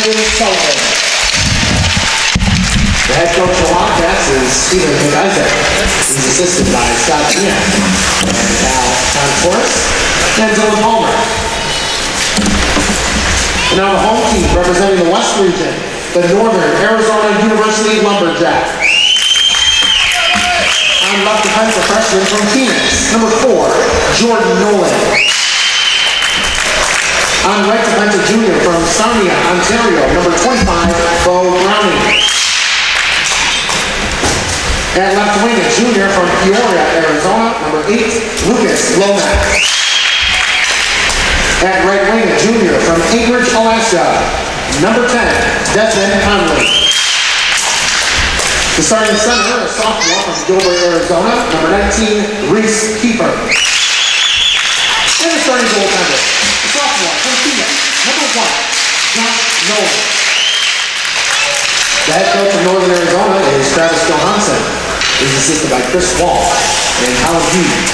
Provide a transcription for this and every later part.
Brendan Sullivan. The head coach of the Wildcats is Stephen McIsaac. He's assisted by Scott Sheehan and Tom Forrest and Dylan Palmer. And now the home team representing the West region, the Northern Arizona University Lumberjacks. On left defensive freshman from Phoenix, number 4, Jordan Nolan. On right defensive junior from Sarnia, Ontario, number 25, Bo Browning. At left wing, a junior from Peoria, Arizona, number 8, Lucas Lomax. At right wing, a junior from Anchorage, Alaska, number 10, Desmond Conley. The starting center, a sophomore from Gilbert, Arizona, number 19, Reese Kiefer. And the starting goaltender, a sophomore from Phoenix, number 1, Josh Nolan. The head coach of Northern Arizona is Travis Johansson. He's assisted by Chris Wall and Colin Hughes.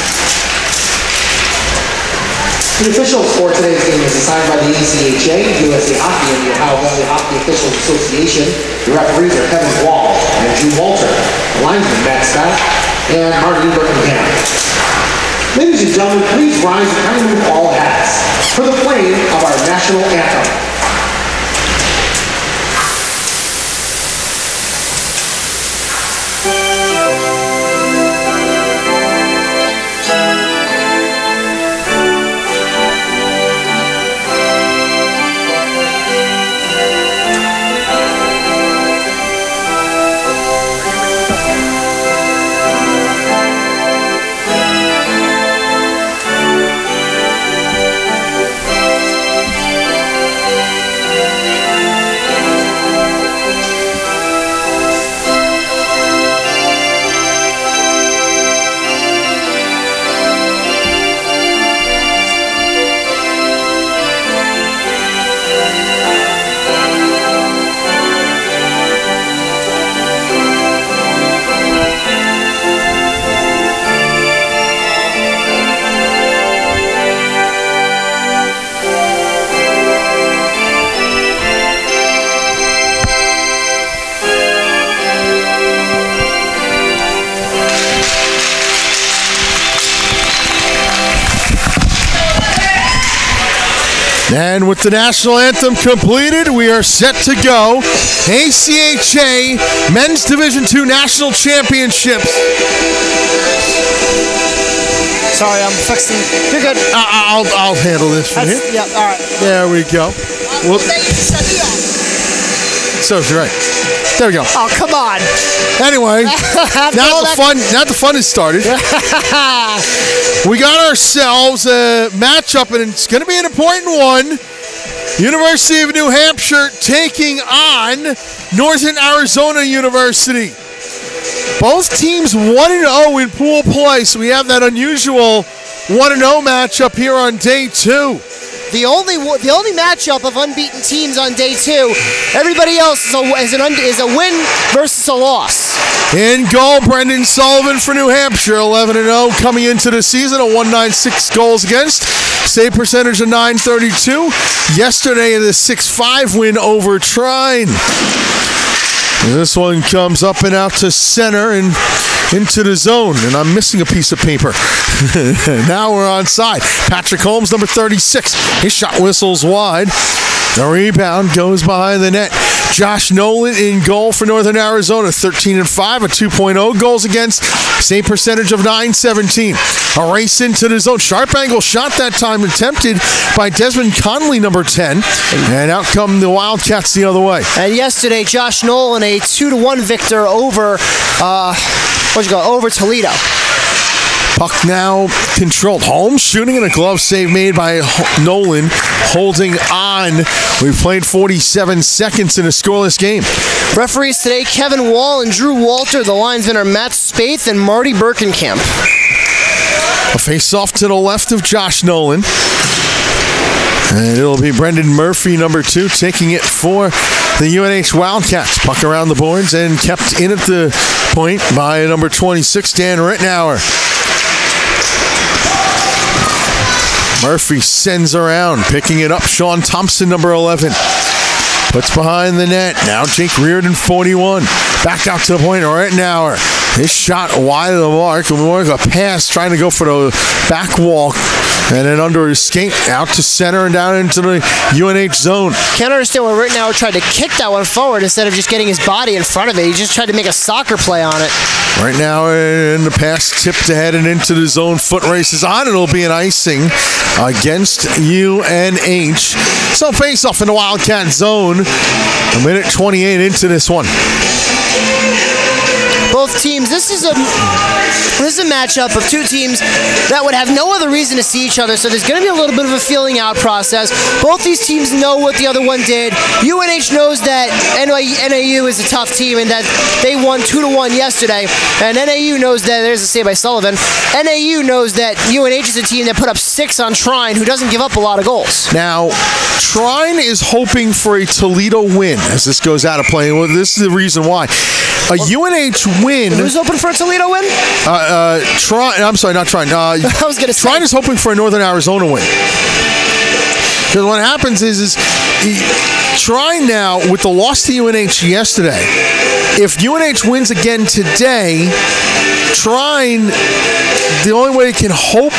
The officials for today's game is assigned by the ACHA, USA Hockey, and the Ohio Valley Hockey Officials Association. The referees are Kevin Wall and Drew Walter. The linesman Matt Scott and Marty Birkenham. Ladies and gentlemen, please rise and remove all hats for the playing of our national anthem. And with the national anthem completed, we are set to go. ACHA Men's Division II National Championships. Sorry, I'm fixing. You're good. I'll handle this from here. Yeah, all right. There we go. Well, so right. There we go. Oh, come on. Anyway, now the fun has started. We got ourselves a matchup, and it's going to be an important one. University of New Hampshire taking on Northern Arizona University. Both teams 1-0 in pool play, so we have that unusual 1-0 matchup here on day 2. The only matchup of unbeaten teams on day 2. Everybody else is a win versus a loss. In goal, Brendan Sullivan for New Hampshire, 11-0 coming into the season, a 196 goals against, save percentage of .932. Yesterday, the 6-5 win over Trine. And this one comes up and out to center and into the zone, and I'm missing a piece of paper. Now we're onside. Patrick Holmes, number 36. His shot whistles wide. The rebound goes behind the net. Josh Nolan in goal for Northern Arizona, 13-5, a 2.0 goals against, save percentage of .917. A race into the zone. Sharp angle shot that time attempted by Desmond Conley, number 10. And out come the Wildcats the other way. And yesterday, Josh Nolan, a 2-1 victor over over Toledo. Puck now controlled. Holmes shooting and a glove save made by Nolan, holding on. We've played 47 seconds in a scoreless game. Referees today, Kevin Wall and Drew Walter. The linesmen are Matt Spaeth and Marty Birkenkamp. A face-off to the left of Josh Nolan. And it'll be Brendan Murphy, number 2, taking it for the UNH Wildcats. Puck around the boards and kept in at the point by number 26, Dan Rittenauer. Murphy sends around, picking it up. Sean Thompson, number 11. puts behind the net. Now Jake Reardon, 41. Back out to the point, Rittenauer. His shot wide of the mark. More like a pass, trying to go for the back wall. And then under his skate, out to center and down into the UNH zone. Can't understand why Rittenauer tried to kick that one forward instead of just getting his body in front of it. He just tried to make a soccer play on it. Right now, in the pass tipped ahead and into the zone. Foot races on. It'll be an icing against UNH. So face off in the Wildcat zone. A minute 28 into this one. Both teams, this is a matchup of two teams that would have no other reason to see each other, so there's going to be a little bit of a feeling out process. Both these teams know what the other one did. UNH knows that NAU is a tough team and that they won 2-1 yesterday, and NAU knows that, there's a save by Sullivan, NAU knows that UNH is a team that put up 6 on Trine, who doesn't give up a lot of goals. Now, Trine is hoping for a Toledo win as this goes out of play. Well, this is the reason why. A UNH win. Who's hoping for a Toledo win? Trine. I'm sorry, not Trine. I was going to say. Trine is hoping for a Northern Arizona win. Because what happens is Trine now, with the loss to UNH yesterday, if UNH wins again today, Trine, the only way they can hope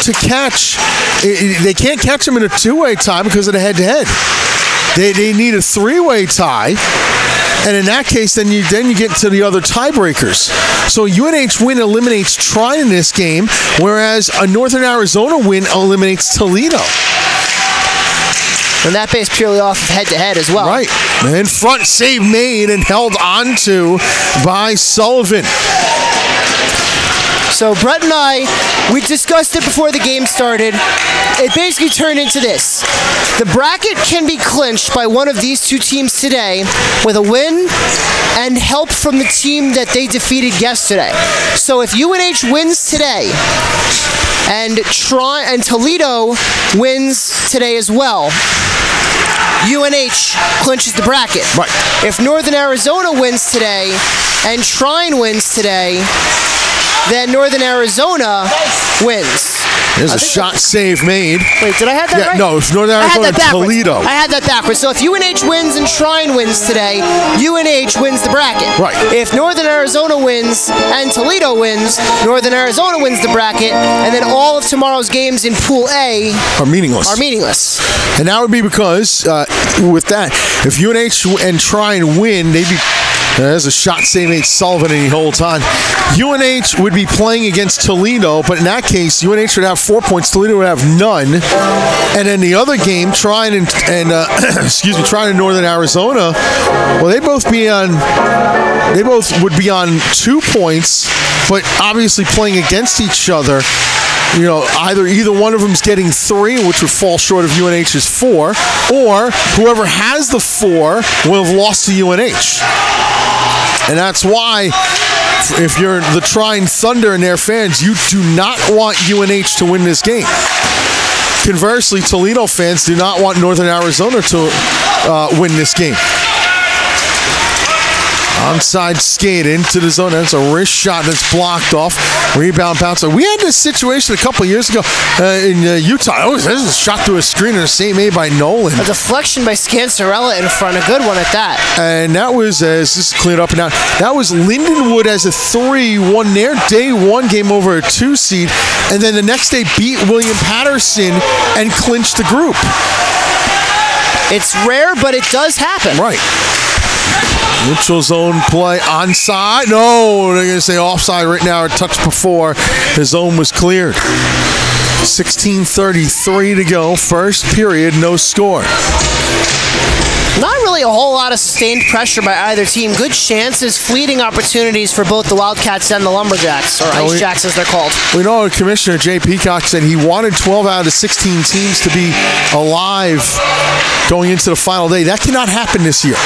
to catch, they can't catch them in a two-way tie because of the head-to-head. They need a three-way tie. And in that case, then you get to the other tiebreakers. So UNH win eliminates Trine in this game, whereas a Northern Arizona win eliminates Toledo. And that based purely off of head-to-head as well. Right. In front, save made and held onto by Sullivan. So Brett and I, we discussed it before the game started. It basically turned into this. The bracket can be clinched by one of these two teams today with a win and help from the team that they defeated yesterday. So if UNH wins today and Toledo wins today as well, UNH clinches the bracket. Right. If Northern Arizona wins today and Trine wins today, then Northern Arizona wins. There's a shot save made. Wait, did I have that right? No, it's Northern Arizona and Toledo. I had that backwards. So if UNH wins and Trine wins today, UNH wins the bracket. Right. If Northern Arizona wins and Toledo wins, Northern Arizona wins the bracket, and then all of tomorrow's games in Pool A are meaningless. And that would be because, with that, if UNH and Trine win, they'd be... There's a shot save made Sullivan and he holds on. UNH would be playing against Toledo, but in that case, UNH would have 4 points, Toledo would have none. And then the other game, Trine and Trine and Northern Arizona, well, they both would be on 2 points, but obviously playing against each other. You know, either one of them's getting 3, which would fall short of UNH's 4, or whoever has the 4 will have lost to UNH. And that's why, if you're the Trine Thunder and their fans, you do not want UNH to win this game. Conversely, Toledo fans do not want Northern Arizona to win this game. Onside skate into the zone. That's a wrist shot that's blocked off. Rebound bouncer. We had this situation a couple years ago in Utah. Oh, this is a shot through a screen and a save made by Nolan. A deflection by Scancerella in front. A good one at that. And that was, this is cleared up and down, that was Lindenwood as a 3, won their day 1 game over a 2 seed, and then the next day beat William Paterson and clinched the group. It's rare, but it does happen. Right. Neutral zone play, onside. No, they're going to say offside right now. A touch before the zone was cleared. 16:33 to go. First period, no score. Not really a whole lot of sustained pressure by either team. Good chances, fleeting opportunities for both the Wildcats and the Lumberjacks, or Ice Jacks as they're called. We know Commissioner Jay Peacock said he wanted 12 out of the 16 teams to be alive going into the final day. That cannot happen this year.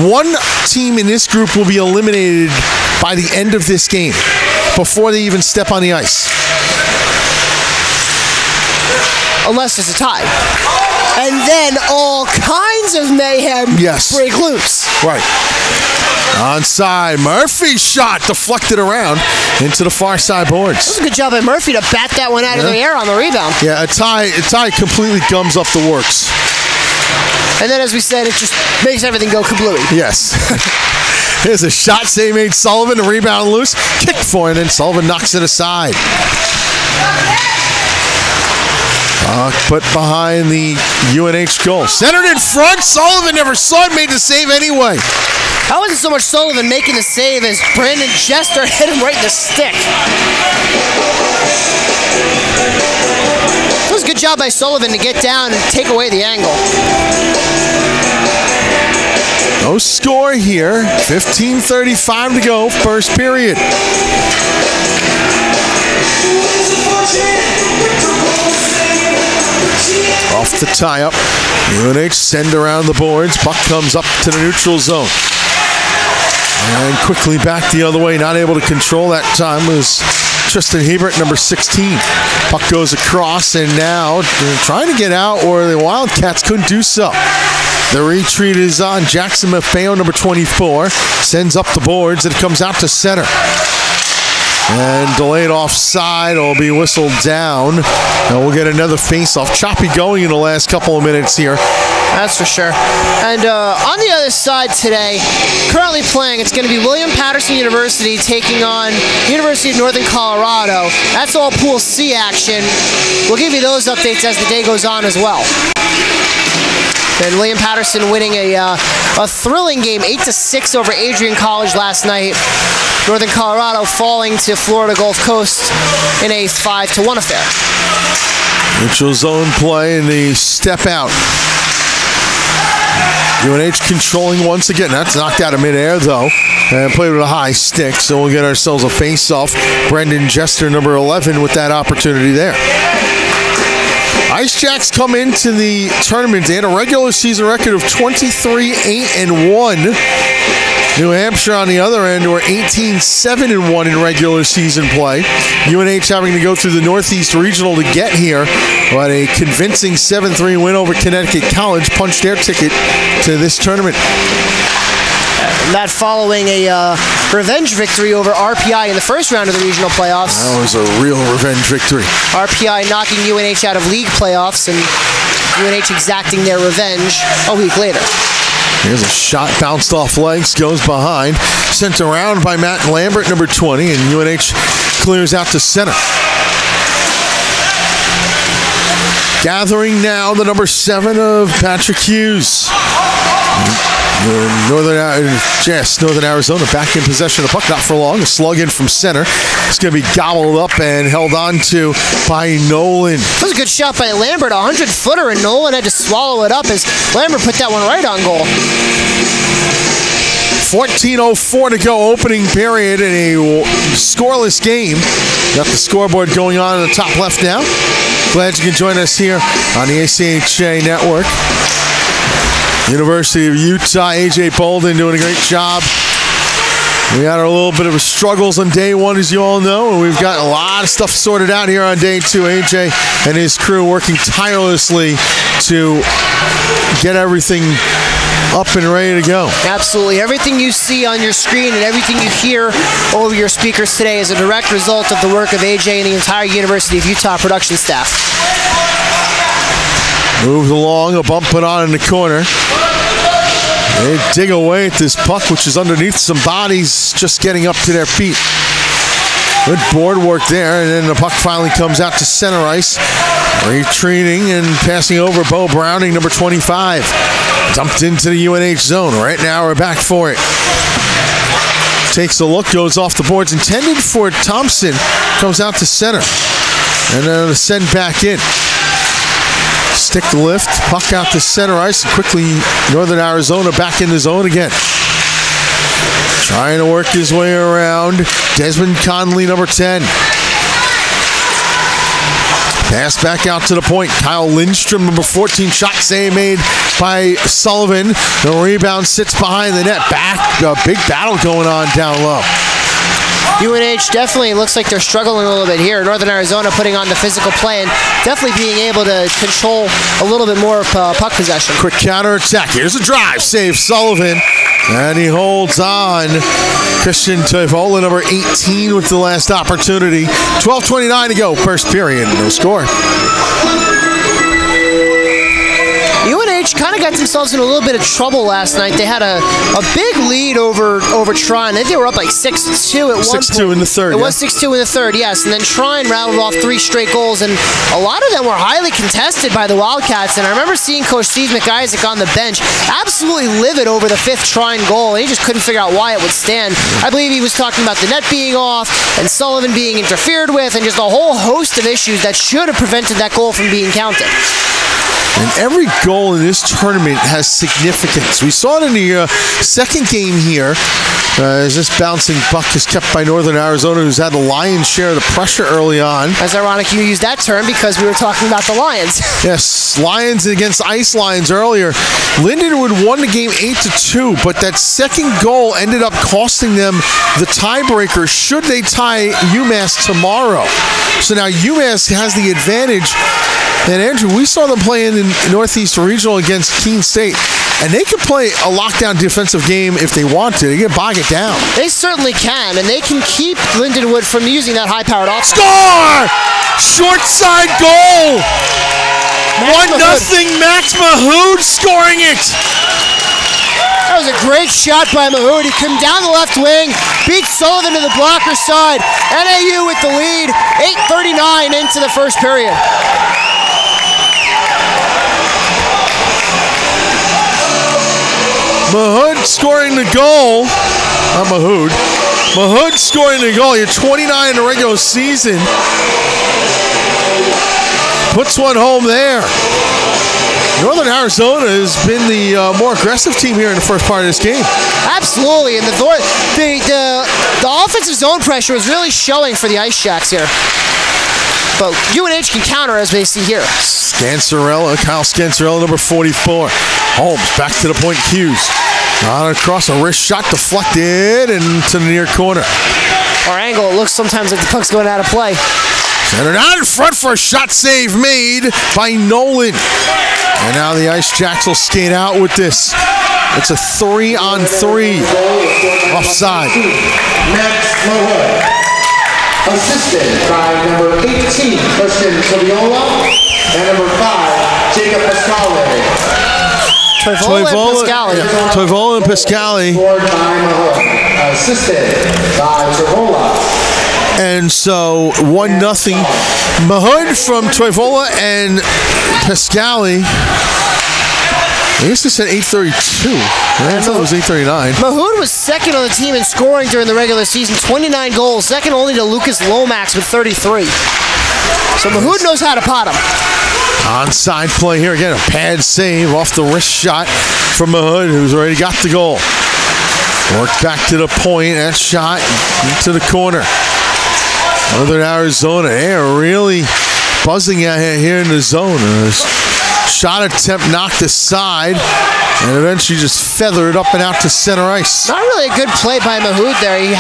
One team in this group will be eliminated by the end of this game, before they even step on the ice. Unless it's a tie. And then all kinds of mayhem break loose. Right. Onside. Murphy's shot deflected around into the far side boards. That was a good job by Murphy to bat that one out of the air on the rebound. Yeah, a tie completely gums up the works. And then, as we said, it just makes everything go kablooey. Yes. Here's a shot. Save made Sullivan. The rebound loose. Kick for it, and Sullivan knocks it aside. Put behind the UNH goal. Centered in front. Sullivan never saw it. Made the save anyway. That wasn't so much Sullivan making the save as Brandon Jester hit him right in the stick. It was a good job by Sullivan to get down and take away the angle. No score here. 15:35 to go, first period. Off the tie-up. UNH send around the boards. Puck comes up to the neutral zone. And quickly back the other way. Not able to control that time was Tristan Hebert, number 16. Puck goes across, and now they're trying to get out, or the Wildcats couldn't do so. The retreat is on. Jackson Maffeo, number 24, sends up the boards, and it comes out to center. And delayed offside will be whistled down. And we'll get another face-off. Choppy going in the last couple of minutes here. That's for sure. And on the other side today, currently playing, it's going to be William Paterson University taking on University of Northern Colorado. That's all Pool C action. We'll give you those updates as the day goes on as well. And William Paterson winning a thrilling game, 8-6 over Adrian College last night. Northern Colorado falling to Florida Gulf Coast in a 5-1 affair. Neutral zone play and the step out. UNH controlling once again. That's knocked out of midair though, and played with a high stick. So we'll get ourselves a face-off. Brendan Jester, number 11, with that opportunity there. Ice Jacks come into the tournament. They had a regular season record of 23-8-1. New Hampshire on the other end were 18-7-1 in regular season play. UNH having to go through the Northeast Regional to get here, but a convincing 7-3 win over Connecticut College punched their ticket to this tournament. That following a revenge victory over RPI in the first round of the regional playoffs. That was a real revenge victory. RPI knocking UNH out of league playoffs and UNH exacting their revenge a week later. Here's a shot, bounced off legs, goes behind. Sent around by Matt Lambert, number 20, and UNH clears out to center. Gathering now the number 7 of Patrick Hughes. Northern Arizona back in possession of the puck, not for long. A slug in from center. It's going to be gobbled up and held on to by Nolan. That was a good shot by Lambert, a 100-footer, and Nolan had to swallow it up as Lambert put that one right on goal. 14:04 to go, opening period in a scoreless game. Got the scoreboard going on in the top left now. Glad you can join us here on the ACHA network. University of Utah, AJ Bolden doing a great job. We had a little bit of a struggles on day one, as you all know, and we've got a lot of stuff sorted out here on day two. AJ and his crew working tirelessly to get everything up and ready to go. Absolutely. Everything you see on your screen and everything you hear over your speakers today is a direct result of the work of AJ and the entire University of Utah production staff. Moves along, a bump put on in the corner. They dig away at this puck, which is underneath some bodies just getting up to their feet. Good board work there, and then the puck finally comes out to center ice. Retreating and passing over Bo Browning, number 25. Dumped into the UNH zone. Right now we're back for it. Takes a look, goes off the boards. Intended for Thompson. Comes out to center. And then send back in. Stick lift, puck out to center ice, and quickly Northern Arizona back in the zone again. Trying to work his way around. Desmond Conley, number 10. Pass back out to the point. Kyle Lindstrom, number 14. Shot save made by Sullivan. The rebound sits behind the net. Back, a big battle going on down low. UNH definitely looks like they're struggling a little bit here. Northern Arizona putting on the physical play and definitely being able to control a little bit more of puck possession. Quick counterattack. Here's a drive. Save Sullivan. And he holds on. Christian Toivola, number 18, with the last opportunity. 12:29 to go. First period. No score. UNH UNH kind of got themselves in a little bit of trouble last night. They had a big lead over Trine. I think they were up like 6-2 at one point. 6-2 in the third. It was 6-2 in the third, yes. And then Trine rattled off 3 straight goals, and a lot of them were highly contested by the Wildcats. And I remember seeing Coach Steve McIsaac on the bench absolutely livid over the 5th Trine goal, and he just couldn't figure out why it would stand. I believe he was talking about the net being off and Sullivan being interfered with and just a whole host of issues that should have prevented that goal from being counted. And every goal in this tournament has significance. We saw it in the second game here, as this bouncing buck is kept by Northern Arizona, who's had the lion's share of the pressure early on. It's ironic you used that term because we were talking about the Lions. Yes, Lions against Ice Lions earlier. Lindenwood won the game 8-2, but that second goal ended up costing them the tiebreaker should they tie UMass tomorrow. So now UMass has the advantage. And Andrew, we saw them playing in Northeast Regional against Keene State, and they could play a lockdown defensive game if they want to. They can bog it down. They certainly can, and they can keep Lindenwood from using that high-powered offense. Score! Short side goal! 1-0, Max Mahood scoring it! That was a great shot by Mahood. He came down the left wing, beat Sullivan to the blocker side. NAU with the lead, 8:39 into the first period. Mahood scoring the goal. Not Mahood. Mahood scoring the goal. You're 29 in the regular season. Puts one home there. Northern Arizona has been the more aggressive team here in the first part of this game. Absolutely, and the offensive zone pressure is really showing for the Ice Jacks here. But UNH can counter, as we see here. Kyle Scansarella, number 44. Holmes back to the point, Hughes. On across, a wrist shot deflected into the near corner. Our angle, it looks sometimes like the puck's going out of play. Centered out in front for a shot save made by Nolan. And now the Ice Jacks will skate out with this. It's a 3-on-3 offside. Max Mahood. Assisted by number 18, Christian Taviola, and number 5, Jacob Pascale. Toivola and Pascale. Scored by Mahood. Assisted by Toivola. And so 1-0. Mahood from Toivola and Pascale. I guess they said 8:32. I thought it was 8:39. Mahood was second on the team in scoring during the regular season, 29 goals, second only to Lucas Lomax with 33. So Mahood knows how to pot him. Onside play here again, a pad save off the wrist shot from Mahood, who's already got the goal. Worked back to the point, that shot into the corner. Northern Arizona, they're really buzzing out here in the zone. Shot attempt knocked aside, and eventually just feathered up and out to center ice. Not really a good play by Mahood there. He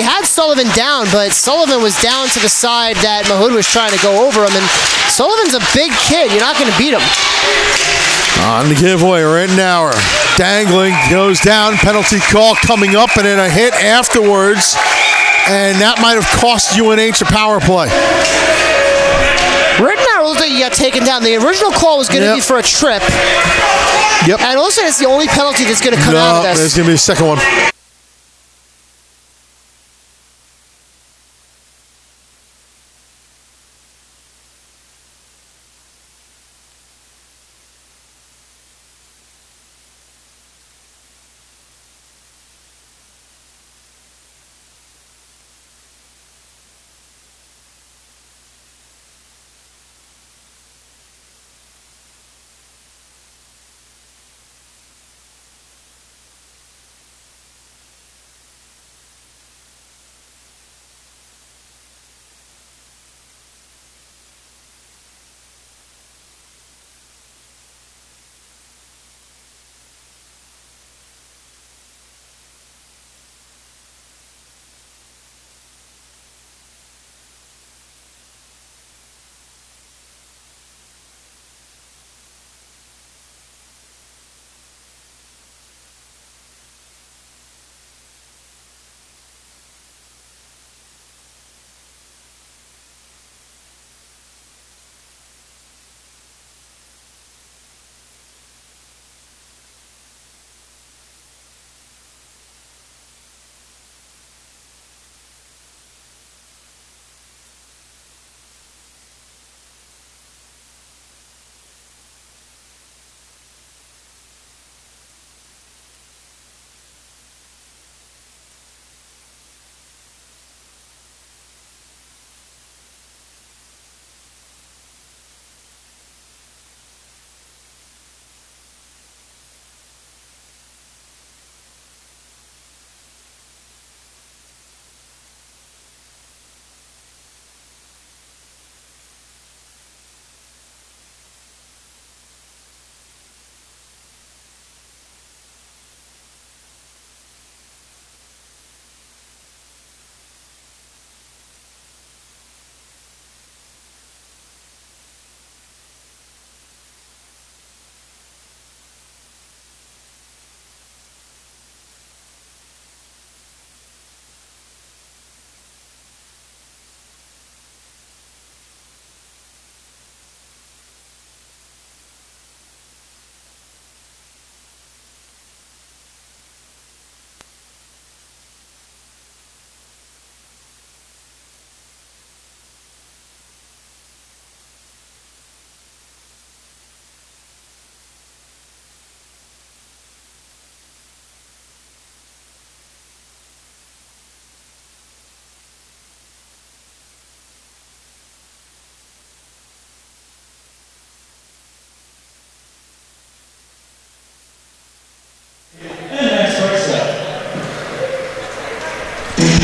had Sullivan down, but Sullivan was down to the side that Mahood was trying to go over him, and Sullivan's a big kid. You're not going to beat him. On the giveaway, Rittenauer dangling, goes down, penalty call coming up, and then a hit afterwards, and that might have cost UNH a power play. Rittenauer looked like he got taken down. The original call was going to be for a trip. Yep. And it looks like it's the only penalty that's going to come out of this. There's going to be a second one.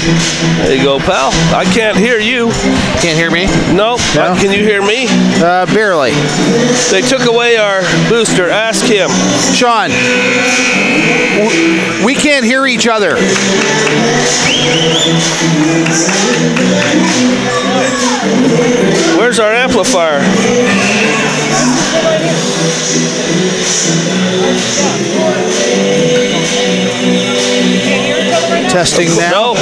There you go, pal. I can't hear you. Can't hear me? No. Can you hear me? Barely. They took away our booster. Ask him. Sean, we can't hear each other. Where's our amplifier? Testing now. No.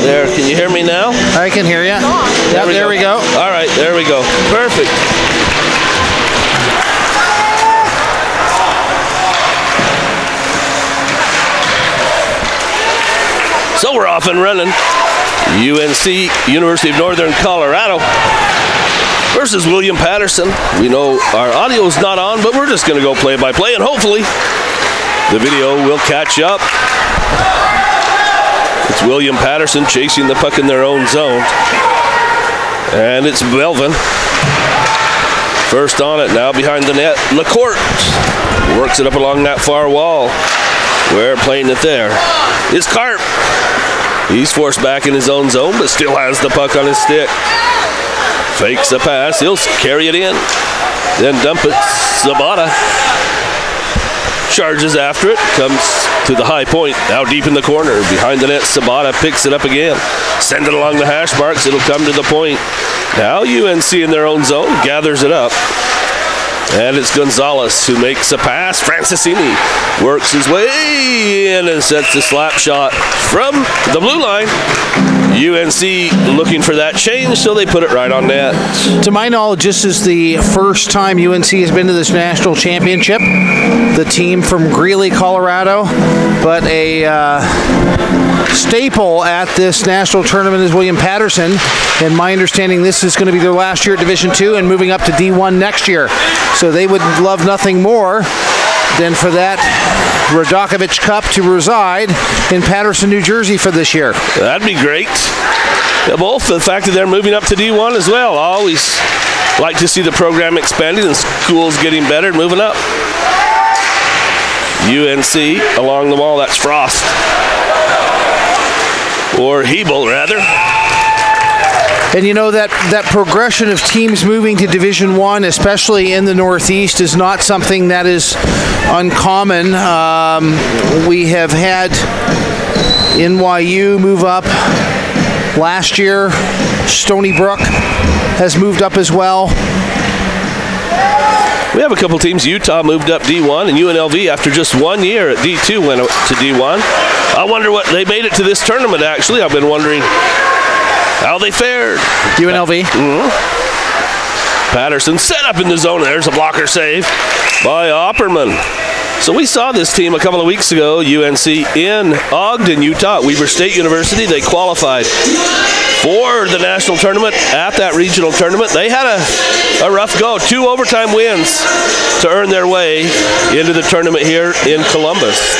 There, can you hear me now? I can hear you. Yep, there we go. All right, there we go. Perfect. So we're off and running. UNC, University of Northern Colorado versus William Paterson. We know our audio is not on, but we're just going to go play by play, and hopefully the video will catch up. It's William Paterson chasing the puck in their own zone. And it's Belvin. First on it, now behind the net. LaCourte works it up along that far wall. We're playing it there. It's Karp. He's forced back in his own zone, but still has the puck on his stick. Fakes a pass. He'll carry it in. Then dump it. Sabata charges after it. Comes to the high point. Now deep in the corner. Behind the net, Sabata picks it up again. Send it along the hash marks. It'll come to the point. Now UNC in their own zone gathers it up. And it's Gonzalez who makes a pass. Francisini works his way in and sets a slap shot from the blue line. UNC looking for that change, so they put it right on net. To my knowledge, this is the first time UNC has been to this national championship. The team from Greeley, Colorado, but a staple at this national tournament is William Paterson. And my understanding, this is going to be their last year at Division II and moving up to D1 next year. So they would love nothing more than for that Radakovich Cup to reside in Paterson, New Jersey for this year. That'd be great. Both the fact that they're moving up to D1 as well. I always like to see the program expanding and schools getting better and moving up. UNC along the wall, that's Frost. Or Hebel, rather. And you know that progression of teams moving to Division I, especially in the Northeast, is not something that is uncommon. We have had NYU move up last year. Stony Brook has moved up as well. We have a couple teams. Utah moved up D1, and UNLV, after just 1 year at D2, went up to D1. I wonder what they made it to this tournament, actually. I've been wondering how they fared. UNLV. Patterson set up in the zone. There's a blocker save by Opperman. So we saw this team a couple of weeks ago, UNC in Ogden, Utah, at Weber State University. They qualified for the national tournament at that regional tournament. They had a rough go. 2 overtime wins to earn their way into the tournament here in Columbus.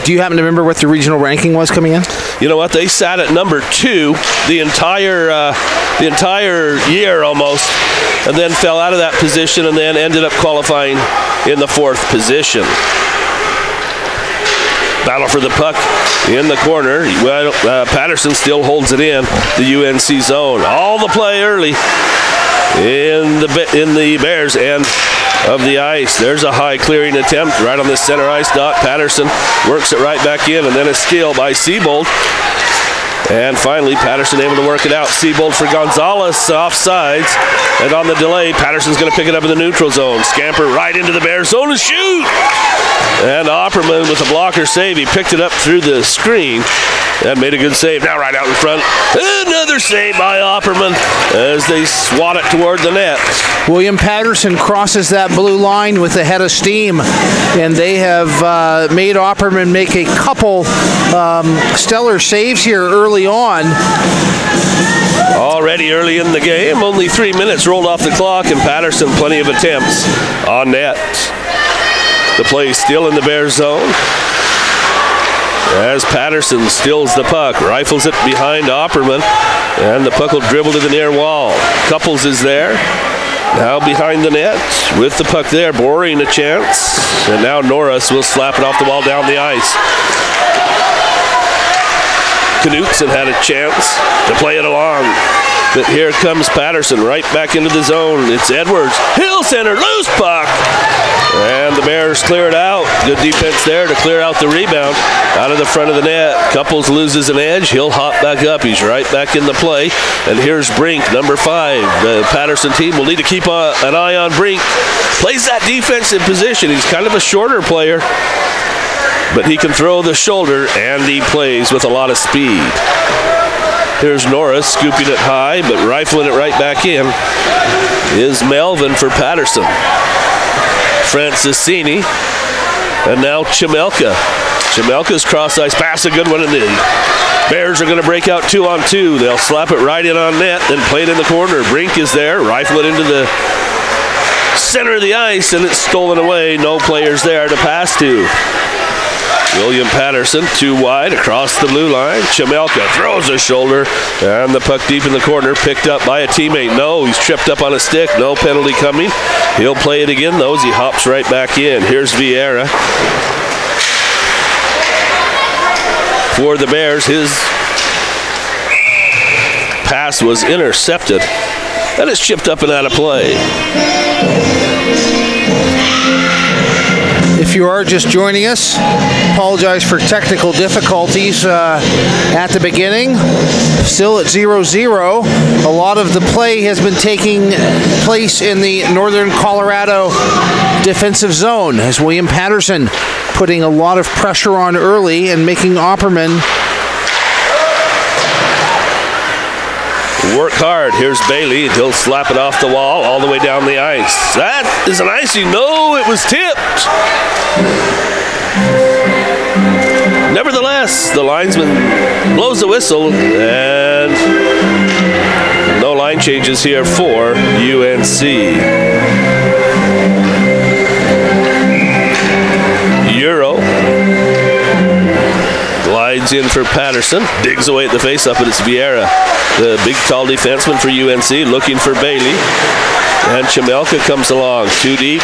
Do you happen to remember what the regional ranking was coming in? You know what? They sat at number 2 the entire year almost, and then fell out of that position and then ended up qualifying in the 4th position. Battle for the puck in the corner. Well, Patterson still holds it in the UNC zone. All the play early in the Bears end of the ice. There's a high clearing attempt right on the center ice dot. Patterson works it right back in, and then a steal by Siebold. And finally, Patterson able to work it out. Siebold for Gonzalez, offsides. And on the delay, Patterson's going to pick it up in the neutral zone. Scamper right into the Bears zone and shoot! And Opperman with a blocker save. He picked it up through the screen and made a good save. Now right out in front. Another save by Opperman as they swat it toward the net. William Paterson crosses that blue line with a head of steam, and they have made Opperman make a couple stellar saves here early on. Already early in the game, only 3 minutes rolled off the clock, and Patterson plenty of attempts on net. The play still in the Bears zone as Patterson stills the puck, rifles it behind Opperman, and the puck will dribble to the near wall. Couples is there, now behind the net with the puck there, boring a chance, and now Norris will slap it off the wall down the ice. Knutson had a chance to play it along. But here comes Paterson right back into the zone. It's Edwards. Hill center, loose puck. And the Bears clear it out. Good defense there to clear out the rebound out of the front of the net. Couples loses an edge. He'll hop back up. He's right back in the play. And here's Brink, number 5. The Paterson team will need to keep an eye on Brink. Plays that defensive position. He's kind of a shorter player, but he can throw the shoulder, and he plays with a lot of speed. Here's Norris scooping it high, but rifling it right back in is Melvin for Paterson. Francisini, and now Chimelka. Chimelka's cross-ice pass, a good one, and the Bears are going to break out 2-on-2. They'll slap it right in on net, then play it in the corner. Brink is there, rifle it into the center of the ice, and it's stolen away. No players there to pass to. William Paterson, 2 wide, across the blue line. Chimelka throws a shoulder, and the puck deep in the corner, picked up by a teammate. No, he's tripped up on a stick. No penalty coming. He'll play it again, though, as he hops right back in. Here's Vieira. For the Bears, his pass was intercepted. That is chipped up and out of play. If you are just joining us, apologize for technical difficulties at the beginning. Still at 0-0. A lot of the play has been taking place in the northern Colorado defensive zone as William Paterson putting a lot of pressure on early and making Opperman work hard. Here's Bailey. He'll slap it off the wall all the way down the ice. That is an icing. No, it was tipped. Nevertheless, the linesman blows the whistle, and no line changes here for UNC. Euro glides in for Paterson, digs away at the faceoff, but it's Vieira, the big tall defenseman for UNC, looking for Bailey. And Chimelka comes along, 2 deep,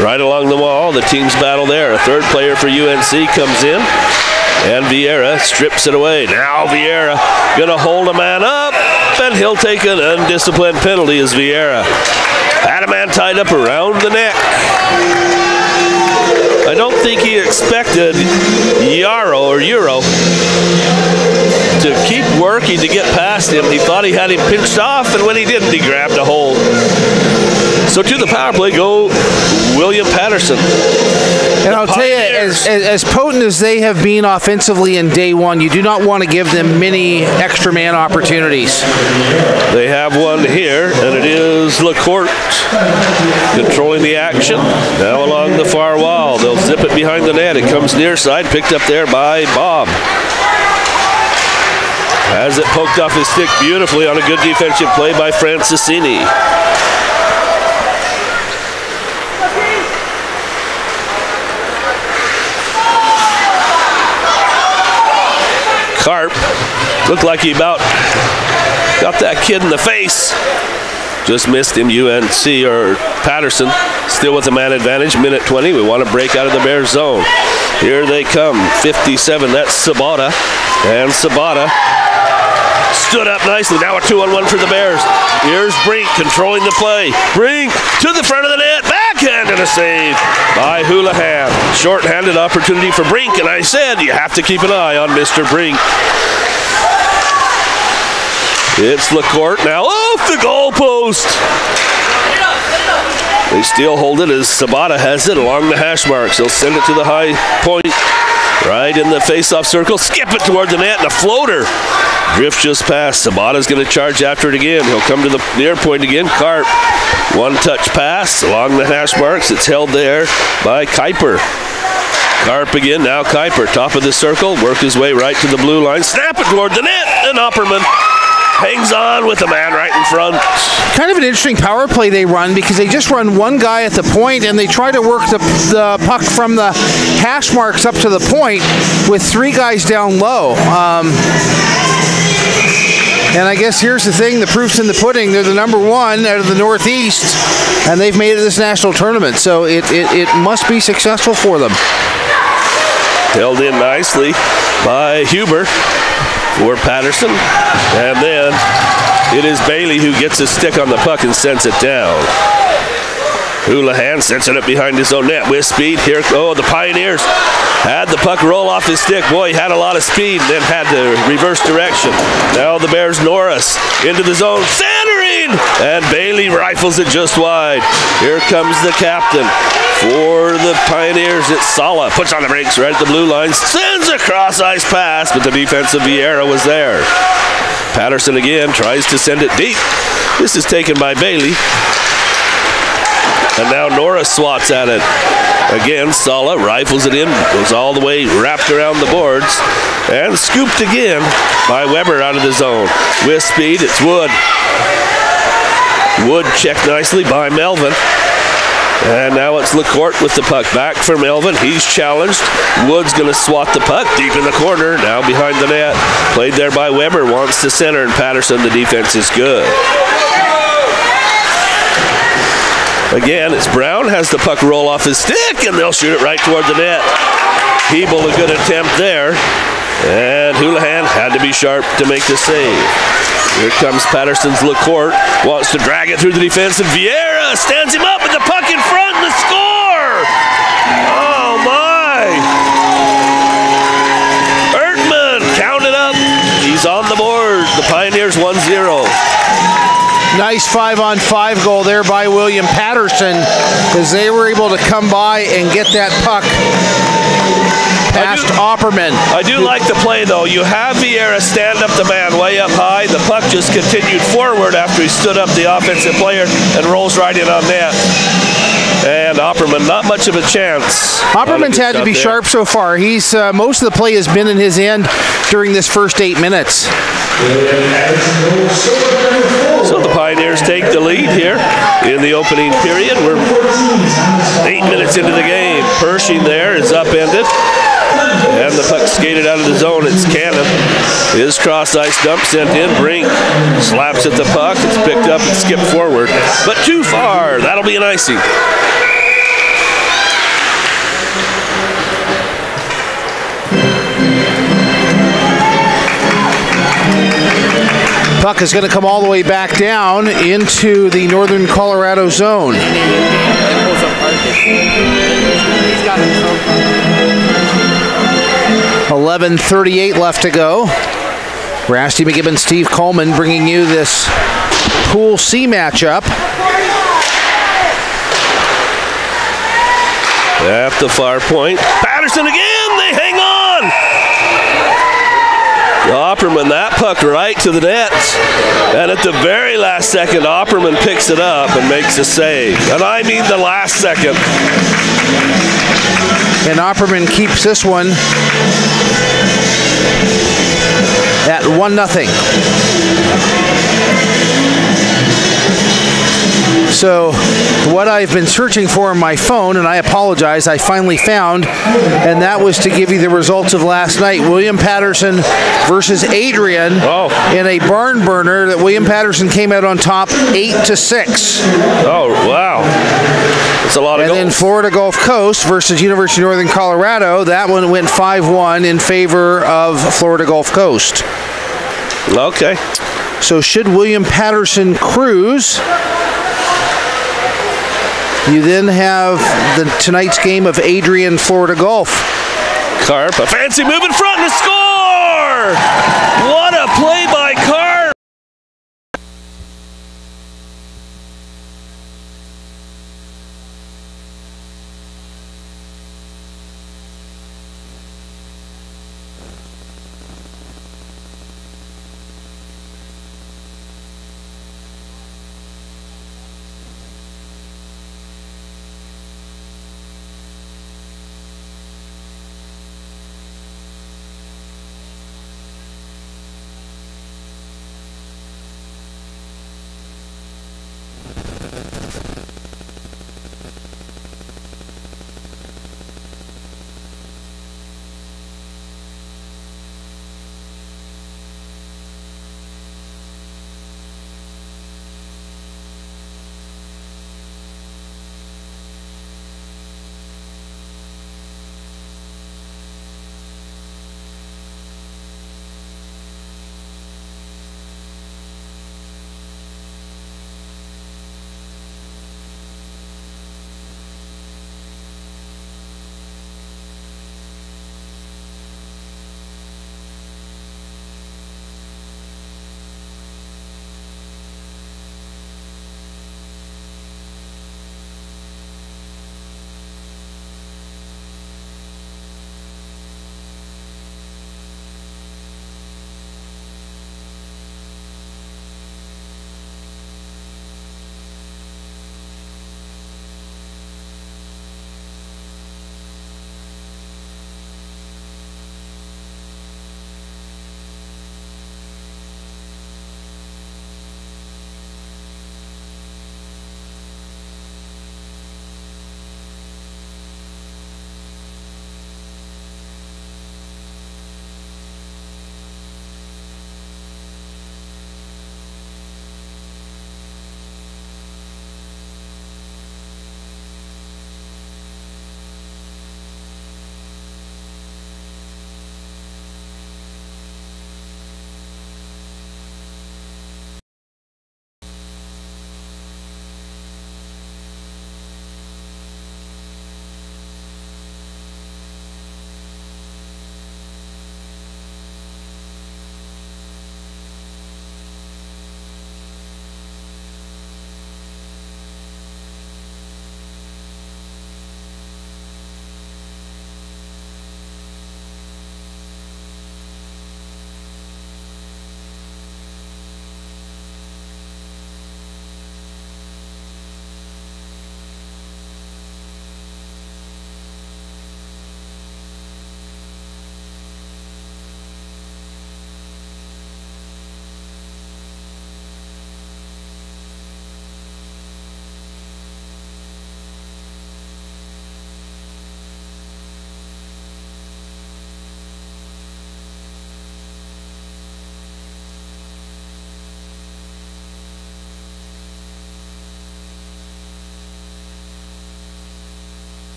right along the wall. The teams battle there. A third player for UNC comes in, and Vieira strips it away. Now Vieira gonna hold a man up, and he'll take an undisciplined penalty as Vieira had a man tied up around the neck. I don't think he expected Euro to keep working to get past him. He thought he had him pinched off, and when he didn't, he grabbed a hold. So to the power play go William Paterson. And I'll tell you, as potent as they have been offensively in day one, you do not want to give them many extra man opportunities. They have one here, and it is LaCourte controlling the action. Now along the far wall. They'll zip it behind the net. It comes near side, picked up there by Bob. Has it poked off his stick beautifully on a good defensive play by Francisini. Karp looked like he about got that kid in the face. Just missed him. UNC or Paterson still with a man advantage. Minute 20. We want to break out of the Bears zone. Here they come. 57. That's Sabata. And Sabata stood up nicely. Now a 2-on-1 for the Bears. Here's Brink controlling the play. Brink to the front of the net. Backhand and a save by Houlihan. Short-handed opportunity for Brink, and I said you have to keep an eye on Mr. Brink. It's LaCourte now off the goalpost. They still hold it as Sabata has it along the hash marks. He'll send it to the high point. Right in the face-off circle. Skip it toward the net, and a floater drifts just past. Sabata's going to charge after it again. He'll come to the near point again. Karp, one-touch pass along the hash marks. It's held there by Kuiper. Karp again, now Kuiper, top of the circle. Work his way right to the blue line. Snap it toward the net, and Opperman hangs on with the man right in front. Kind of an interesting power play they run because they just run one guy at the point and they try to work the puck from the hash marks up to the point with 3 guys down low. And I guess here's the thing, the proof's in the pudding. They're the number 1 out of the Northeast, and they've made it to this national tournament, so it must be successful for them. Held in nicely by Huber. for Paterson. And then it is Bailey who gets a stick on the puck and sends it down. Houlihan sends it up behind his own net with speed. Here, the Pioneers had the puck roll off his stick. Boy, he had a lot of speed, then had to reverse direction. Now the Bears, Norris into the zone, centering, and Bailey rifles it just wide. Here comes the captain for the Pioneers. It's Sala, puts on the brakes right at the blue line, sends a cross-ice pass, but the defense of Vieira was there. Paterson again tries to send it deep. This is taken by Bailey. And now Norris swats at it. Again, Sala rifles it in, goes all the way wrapped around the boards, and scooped again by Weber out of the zone. With speed, it's Wood. Wood checked nicely by Melvin. And now it's LaCourte with the puck back for Melvin. He's challenged. Wood's going to swat the puck deep in the corner, now behind the net. Played there by Weber, wants to center, and Paterson, the defense is good. Again, it's Brown, has the puck roll off his stick, and they'll shoot it right toward the net. Hebel, a good attempt there. And Houlihan had to be sharp to make the save. Here comes Paterson's LaCourte, wants to drag it through the defense, and Vieira stands him up with the puck in front and the score! Oh my! Ertman counted up. He's on the board. The Pioneers 1-0. Nice 5-on-5 goal there by William Paterson, as they were able to come by and get that puck past Opperman. I do like the play, though. You have Vieira stand up the man way up high. The puck just continued forward after he stood up the offensive player and rolls right in on net. And Opperman, not much of a chance. Opperman's had to be sharp so far. He's most of the play has been in his end during this first 8 minutes. So the Pioneers take the lead here in the opening period. We're 8 minutes into the game. Pershing there is upended. And the puck skated out of the zone. It's Cannon. His cross-ice dump sent in. Brink slaps at the puck. It's picked up and skipped forward. But too far. That'll be an icing. Puck is going to come all the way back down into the northern Colorado zone. 11:38 left to go. Rasty McGibbon, Steve Coleman bringing you this Pool C matchup. At the far point. Paterson again. They hang on. Opperman, that puck right to the net. And at the very last second, Opperman picks it up and makes a save. And I mean the last second. And Opperman keeps this one at 1-0. So what I've been searching for on my phone, and I apologize, I finally found, and that was to give you the results of last night. William Paterson versus Adrian in a barn burner that William Paterson came out on top 8-6. Oh, wow. That's a lot of goals. And then Florida Gulf Coast versus University of Northern Colorado, that one went 5-1 in favor of Florida Gulf Coast. Okay. So should William Paterson cruise, you then have tonight's game of Adrian Florida Gulf. Carp, a fancy move in front and a score! What a play by Carp!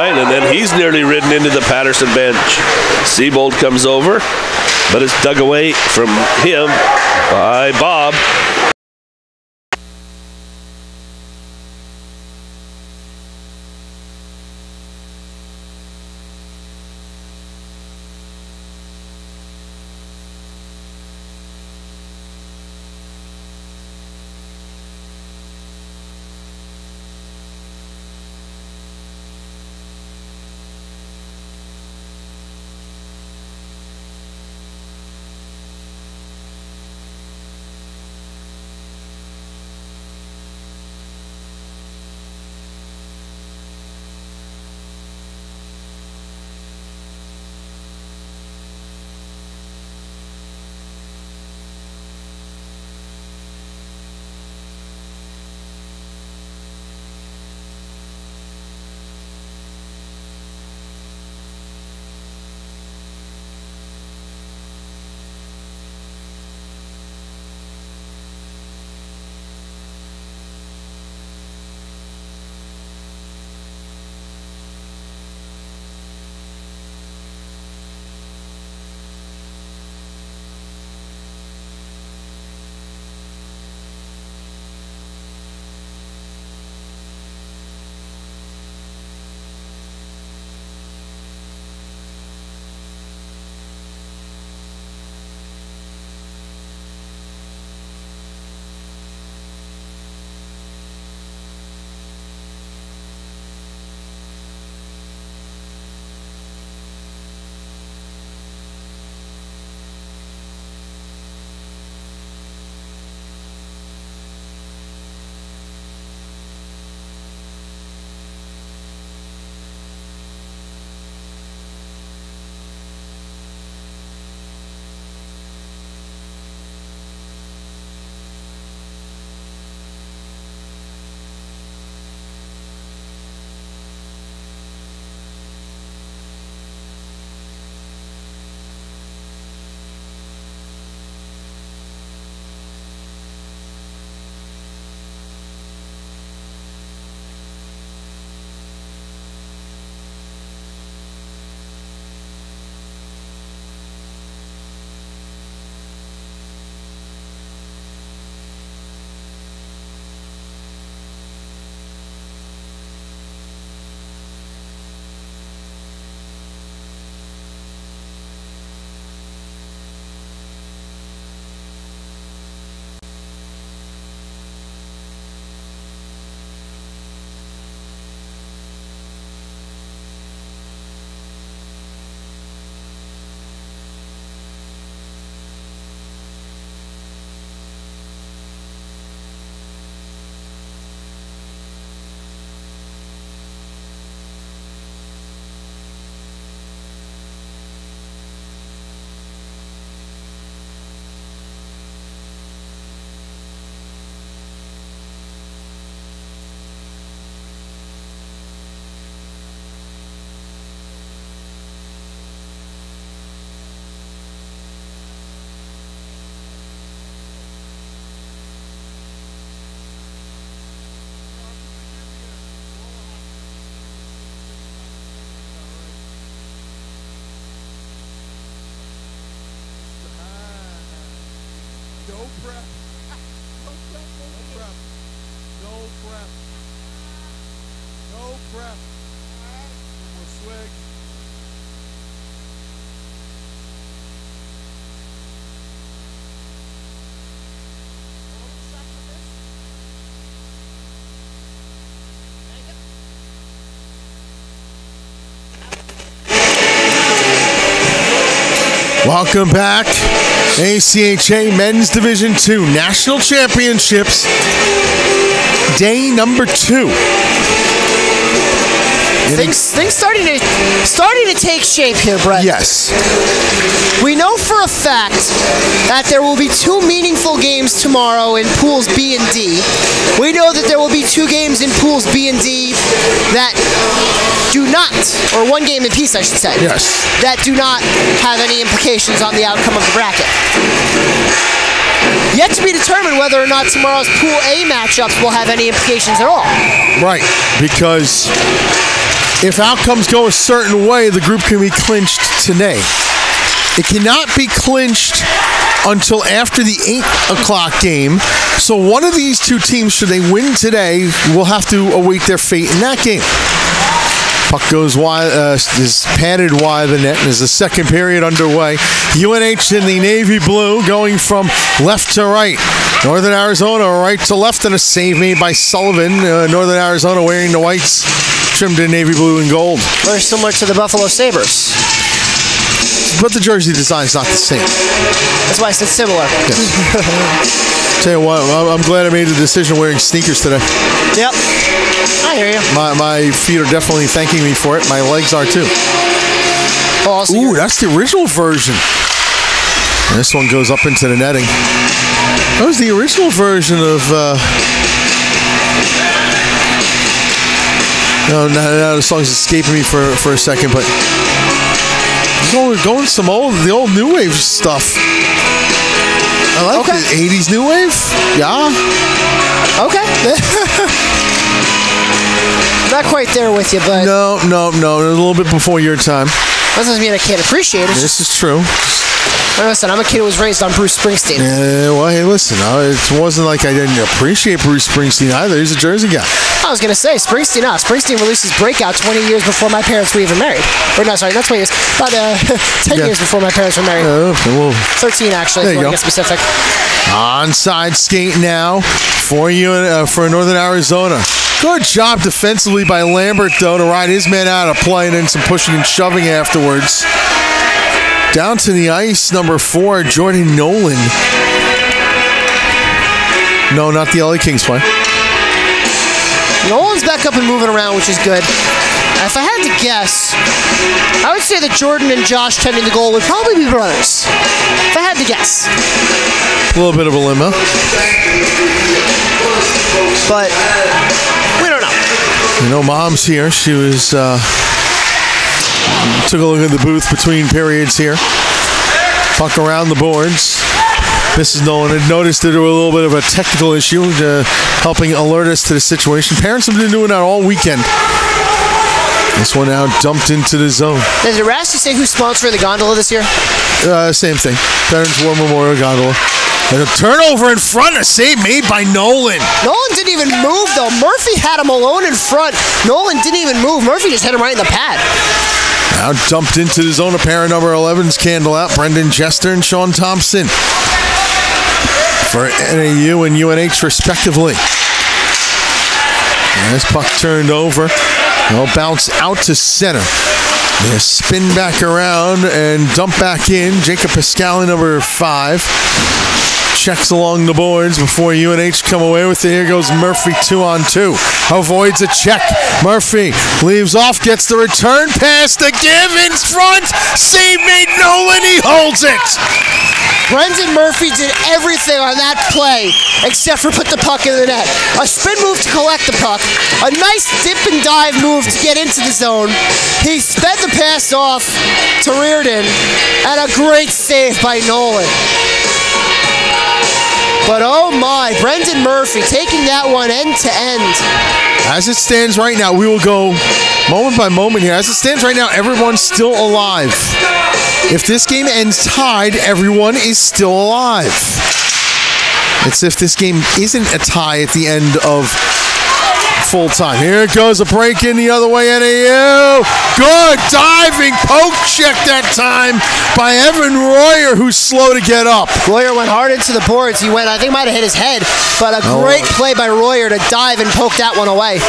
And then he's nearly ridden into the Paterson bench. Seabold comes over, but it's dug away from him by Bob. Welcome back. ACHA Men's Division II National Championships, day number 2. Things starting to take shape here, Brett. Yes. We know for a fact that there will be 2 meaningful games tomorrow in pools B and D. We know that there will be 2 games in pools B and D that do not, or 1 game in peace, I should say. Yes. That do not have any implications on the outcome of the bracket. Yet to be determined whether or not tomorrow's Pool A matchups will have any implications at all. Right, because if outcomes go a certain way, the group can be clinched today. It cannot be clinched until after the 8 o'clock game. So one of these two teams, should they win today, will have to await their fate in that game. Puck goes wide, is padded wide of the net, and there's a second period underway. UNH in the navy blue going from left to right. Northern Arizona right to left, and a save made by Sullivan. Northern Arizona wearing the whites trimmed in navy blue and gold. Very similar to the Buffalo Sabres. But the jersey design's not the same. That's why I said similar. Yes. Tell you what, I'm glad I made the decision wearing sneakers today. Yep. I hear you. My feet are definitely thanking me for it. My legs are too. Oh, ooh, that's the original version. And this one goes up into the netting. That was the original version of... No, now the song's escaping me for a second, but... Going some the old new wave stuff. I like the 80s new wave. Yeah. Okay. Not quite there with you, but... No. A little bit before your time. That doesn't mean I can't appreciate it. This is true. Listen, I'm a kid who was raised on Bruce Springsteen. Yeah, well, hey, listen, it wasn't like I didn't appreciate Bruce Springsteen either. He's a Jersey guy. I was going to say, Springsteen released his Breakout 20 years before my parents were even married. Or no, sorry, not 20 years. About 10 years before my parents were married. Well, 13, actually, if you want to get specific. Onside skate now for Northern Arizona. Good job defensively by Lambert, though, to ride his man out of play, and then some pushing and shoving afterwards. Down to the ice, number 4, Jordan Nolan. No, not the LA Kings play. Nolan's back up and moving around, which is good. If I had to guess, I would say that Jordan and Josh tending the goal would probably be brothers. If I had to guess. A little bit of a limo. But we don't know. You know, Mom's here. She was... took a look at the booth between periods here. Puck around the boards. Mrs. Nolan had noticed that there was a little bit of a technical issue, helping alert us to the situation. Parents have been doing that all weekend. This one now dumped into the zone. Did Rasty say who's sponsoring the gondola this year? Same thing. Veterans War Memorial Gondola. And a turnover in front, a save made by Nolan. Nolan didn't even move, though. Murphy had him alone in front. Nolan didn't even move. Murphy just hit him right in the pad. Now dumped into the zone. A pair of number 11's candle out. Brendan Jester and Sean Thompson for NAU and UNH respectively. And this puck turned over. They'll bounce out to center. They spin back around and dump back in. Jacob Pascali, number 5. Checks along the boards before UNH come away with it. Here goes Murphy 2-on-2. Avoids a check. Murphy leaves off, gets the return pass to give in front. Save made Nolan, he holds it. Brendan Murphy did everything on that play except for put the puck in the net. A spin move to collect the puck. A nice dip and dive move to get into the zone. He sped the pass off to Reardon, and a great save by Nolan. But oh my, Brendan Murphy taking that one end to end. As it stands right now, we will go moment by moment here. As it stands right now, everyone's still alive. If this game ends tied, everyone is still alive. It's if this game isn't a tie at the end of full time. Here it goes, a break in the other way, NAU. Good diving poke check that time by Evan Royer, who's slow to get up. Royer went hard into the boards. He went, I think, might have hit his head, but a great play by Royer to dive and poke that one away.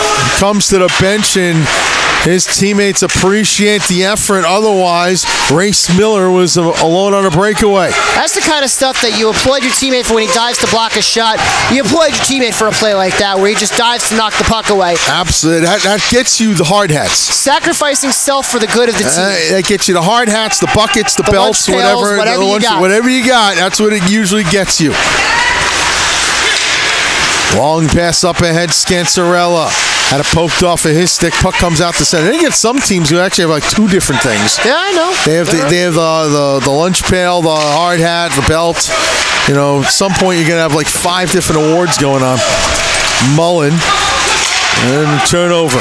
Comes to the bench, and his teammates appreciate the effort. Otherwise, Race Miller was alone on a breakaway. That's the kind of stuff that you applaud your teammate for when he dives to block a shot. You applaud your teammate for a play like that, where he just dives to knock the puck away. Absolutely. That gets you the hard hats. Sacrificing self for the good of the team. That gets you the hard hats, the buckets, the belts, pails, whatever you got. That's what it usually gets you. Long pass up ahead, Scancerella. Had it poked off of his stick. Puck comes out the center. They get some teams who actually have like 2 different things. Yeah, I know. They have the lunch pail, the hard hat, the belt. You know, at some point you're gonna have like 5 different awards going on. Mullen and turnover.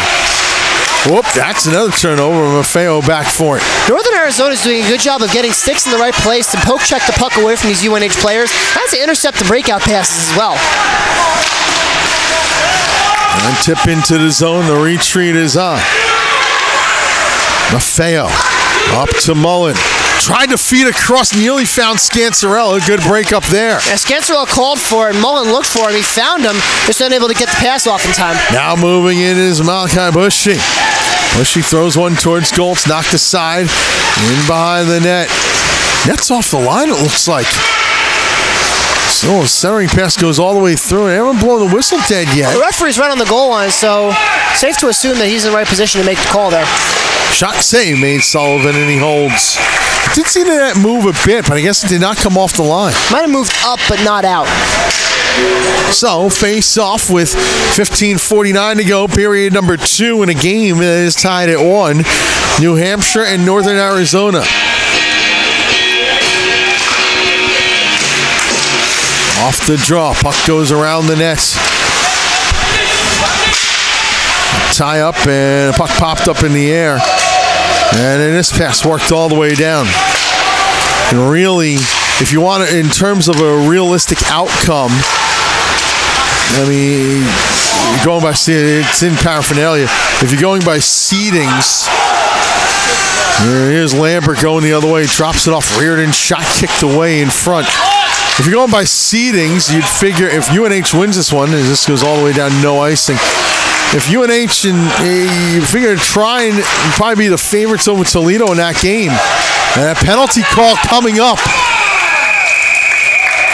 Whoop, that's another turnover. Maffeo back for it. Northern Arizona is doing a good job of getting sticks in the right place to poke check the puck away from these UNH players. That's to intercept the breakout passes as well. And tip into the zone. The retreat is on. Maffeo up to Mullen. Tried to feed across, nearly found Scancerella. Good break up there. Yeah, Scancerella called for it. Mullen looked for him. He found him. Just unable to get the pass off in time. Now moving in is Malachi Bushy. Bushy throws one towards goal. It's knocked aside. In behind the net. Net's off the line, it looks like. So a centering pass goes all the way through. They haven't blown the whistle dead yet. The referee's right on the goal line, so safe to assume that he's in the right position to make the call there. Shot save made Sullivan, and he holds. I did see that move a bit, but I guess it did not come off the line. Might have moved up, but not out. So, face off with 15:49 to go, period number 2 in a game that is tied at 1. New Hampshire and Northern Arizona. Off the draw, puck goes around the net. Tie up, and a puck popped up in the air. And then this pass worked all the way down. And really, if you want it in terms of a realistic outcome, I mean, you're going by, it's in paraphernalia. If you're going by seedings, here's Lambert going the other way, drops it off. Reardon shot kicked away in front. If you're going by seedings, you'd figure if UNH wins this one, and this goes all the way down, no icing. If UNH and you figure try and probably be the favorites over Toledo in that game. And a penalty call coming up.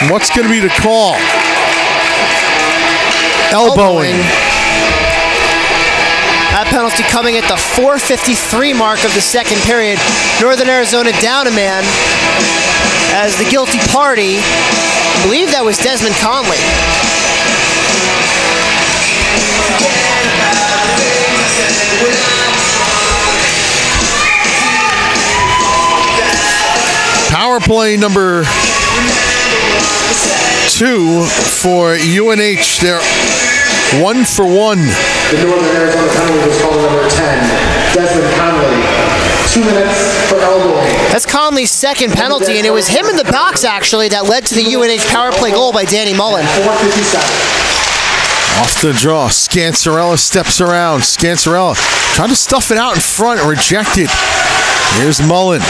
And what's going to be the call? Elbowing. That penalty coming at the 4:53 mark of the second period. Northern Arizona down a man as the guilty party, I believe that was Desmond Conley. Power play number 2 for UNH. They're 1 for 1. The Northern Arizona penalty was called number 10, Desmond Conley. 2 minutes for elbowing. That's Conley's second penalty, and it was him in the box, actually, that led to the UNH power play goal by Danny Mullen. 4:57. Off the draw, Scancerella steps around. Scancerella trying to stuff it out in front, rejected. Here's Mullen.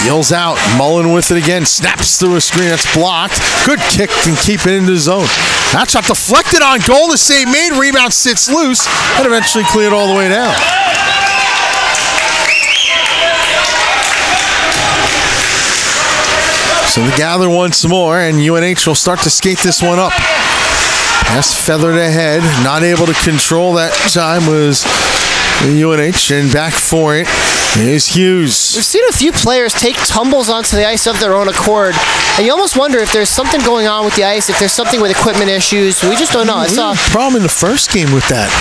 Peels out. Mullen with it again. Snaps through a screen. That's blocked. Good kick, can keep it in the zone. That shot deflected on goal. The save made. Rebound sits loose and eventually cleared all the way down. So they gather once more, and UNH will start to skate this one up. Pass feathered ahead. Not able to control that time was UNH, and back for it is Hughes. We've seen a few players take tumbles onto the ice of their own accord, and you almost wonder if there's something going on with the ice, if there's something with equipment issues. We just don't know. I saw a problem in the first game with that.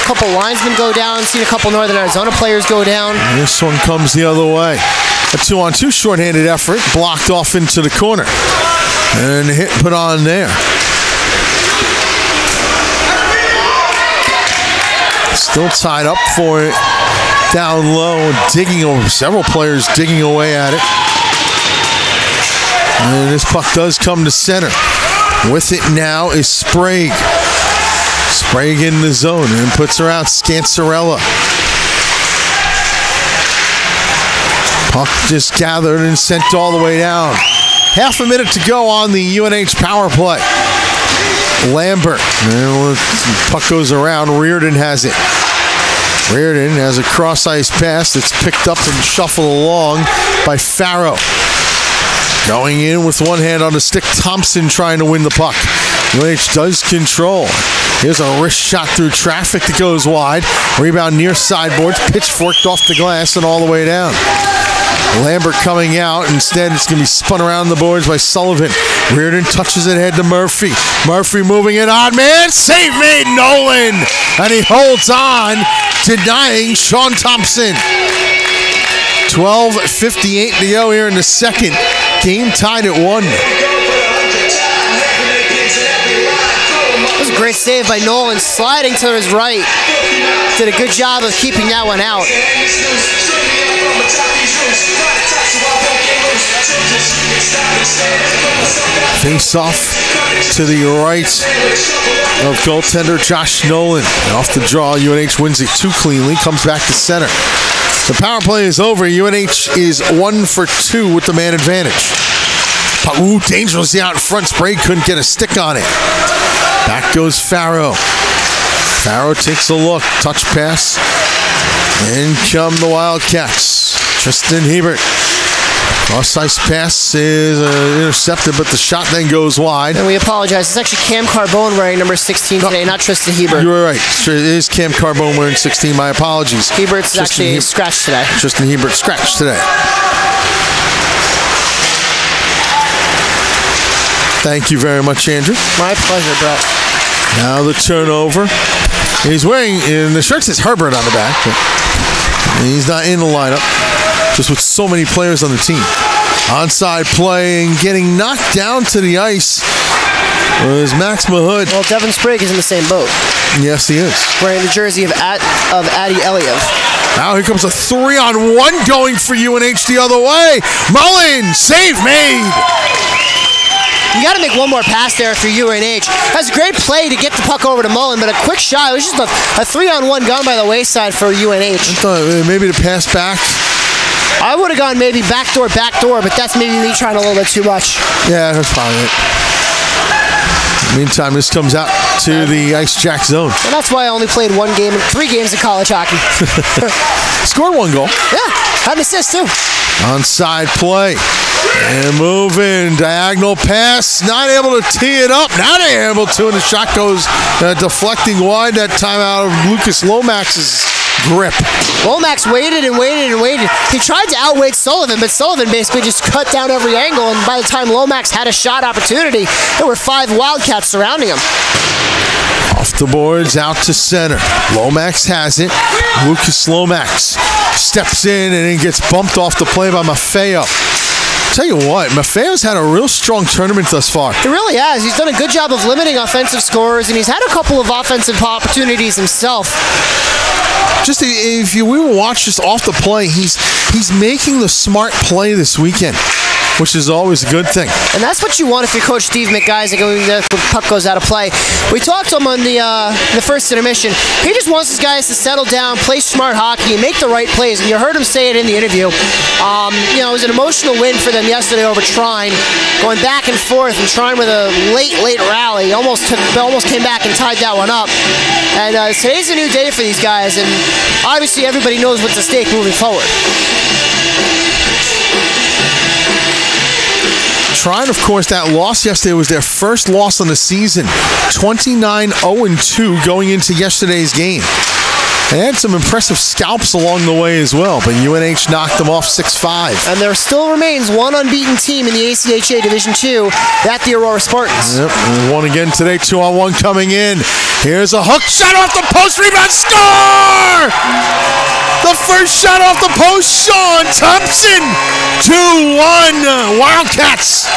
Couple linesmen go down, seen a couple Northern Arizona players go down. And this one comes the other way. A 2-on-2 shorthanded effort, blocked off into the corner. And a hit put on there. Still tied up for it. Down low, digging over. Several players digging away at it. And this puck does come to center. With it now is Sprague. Sprague in the zone and puts her out. Scancerella. Puck just gathered and sent all the way down. Half a minute to go on the UNH power play. Lambert. And puck goes around. Reardon has it. Reardon has a cross-ice pass that's picked up and shuffled along by Farrow. Going in with one hand on the stick. Thompson trying to win the puck. UNH does control. Here's a wrist shot through traffic that goes wide. Rebound near sideboards. Pitchforked off the glass and all the way down. Lambert coming out. Instead, it's going to be spun around the boards by Sullivan. Reardon touches it ahead to Murphy. Murphy moving it on. Man, save made Nolan. And he holds on, denying Sean Thompson. 12:58 to go here in the second. Game tied at 1. That was a great save by Nolan, sliding to his right. did a good job of keeping that one out. Face off to the right of goaltender Josh Nolan. And off the draw, UNH wins it 2 cleanly, comes back to center. The power play is over. UNH is 1 for 2 with the man advantage. Ooh, dangerously out in front. Sprague couldn't get a stick on it. Back goes Farrow. Farrow takes a look. Touch pass. In come the Wildcats. Tristan Hebert. Cross-ice pass is intercepted, but the shot then goes wide. And we apologize. It's actually Cam Carbone wearing number 16 today, not Tristan Hebert. You were right. It is Cam Carbone wearing 16. My apologies. Hebert's actually scratched today. Tristan Hebert scratched today. Thank you very much, Andrew. My pleasure, Brett. Now the turnover. He's wearing, in the shirt says Herbert on the back, but he's not in the lineup, just with so many players on the team. Onside play and getting knocked down to the ice was Max Mahood. Well, Devin Sprague is in the same boat. Yes, he is. Wearing the jersey of Adi Eliev. Now here comes a 3-on-1 going for UNH the other way. Mullen, save made. You got to make one more pass there for UNH. That's a great play to get the puck over to Mullen, but a quick shot. It was just a 3-on-1 gone by the wayside for UNH. I thought maybe the pass back. I would have gone maybe backdoor, but that's maybe me trying a little bit too much. Yeah, that's probably it. Meantime, this comes out to the Ice Jack zone. And that's why I only played 3 games of college hockey. Scored 1 goal. Yeah, had an assist too. Onside play. And moving, diagonal pass, not able to tee it up, not able to, and the shot goes deflecting wide, that time out of Lucas Lomax's grip. Lomax waited and waited and waited. He tried to outweight Sullivan, but Sullivan basically just cut down every angle, and by the time Lomax had a shot opportunity, there were 5 Wildcats surrounding him. Off the boards, out to center. Lomax has it. Lucas Lomax steps in and then gets bumped off the play by Maffeo. Tell you what, Maffeo's had a real strong tournament thus far. He really has. He's done a good job of limiting offensive scorers, and he's had a couple of offensive opportunities himself. Just if you watch just off the play, he's making the smart play this weekend, which is always a good thing. And that's what you want if you're Coach Steve McGuise when the puck goes out of play. We talked to him on the first intermission. He just wants his guys to settle down, play smart hockey, and make the right plays. And you heard him say it in the interview. It was an emotional win for them yesterday over Trine, going back and forth, and Trine with a late rally almost came back and tied that one up. And today's a new day for these guys, and obviously everybody knows what's at stake moving forward. Trine, of course, that loss yesterday was their first loss on the season. 29-0-2 going into yesterday's game. They had some impressive scalps along the way as well, but UNH knocked them off 6-5. And there still remains one unbeaten team in the ACHA Division II, that the Aurora Spartans. Yep, and one again today, 2-on-1 coming in. Here's a hook shot off the post, rebound, score! The first shot off the post, Sean Thompson. 2-1 Wildcats.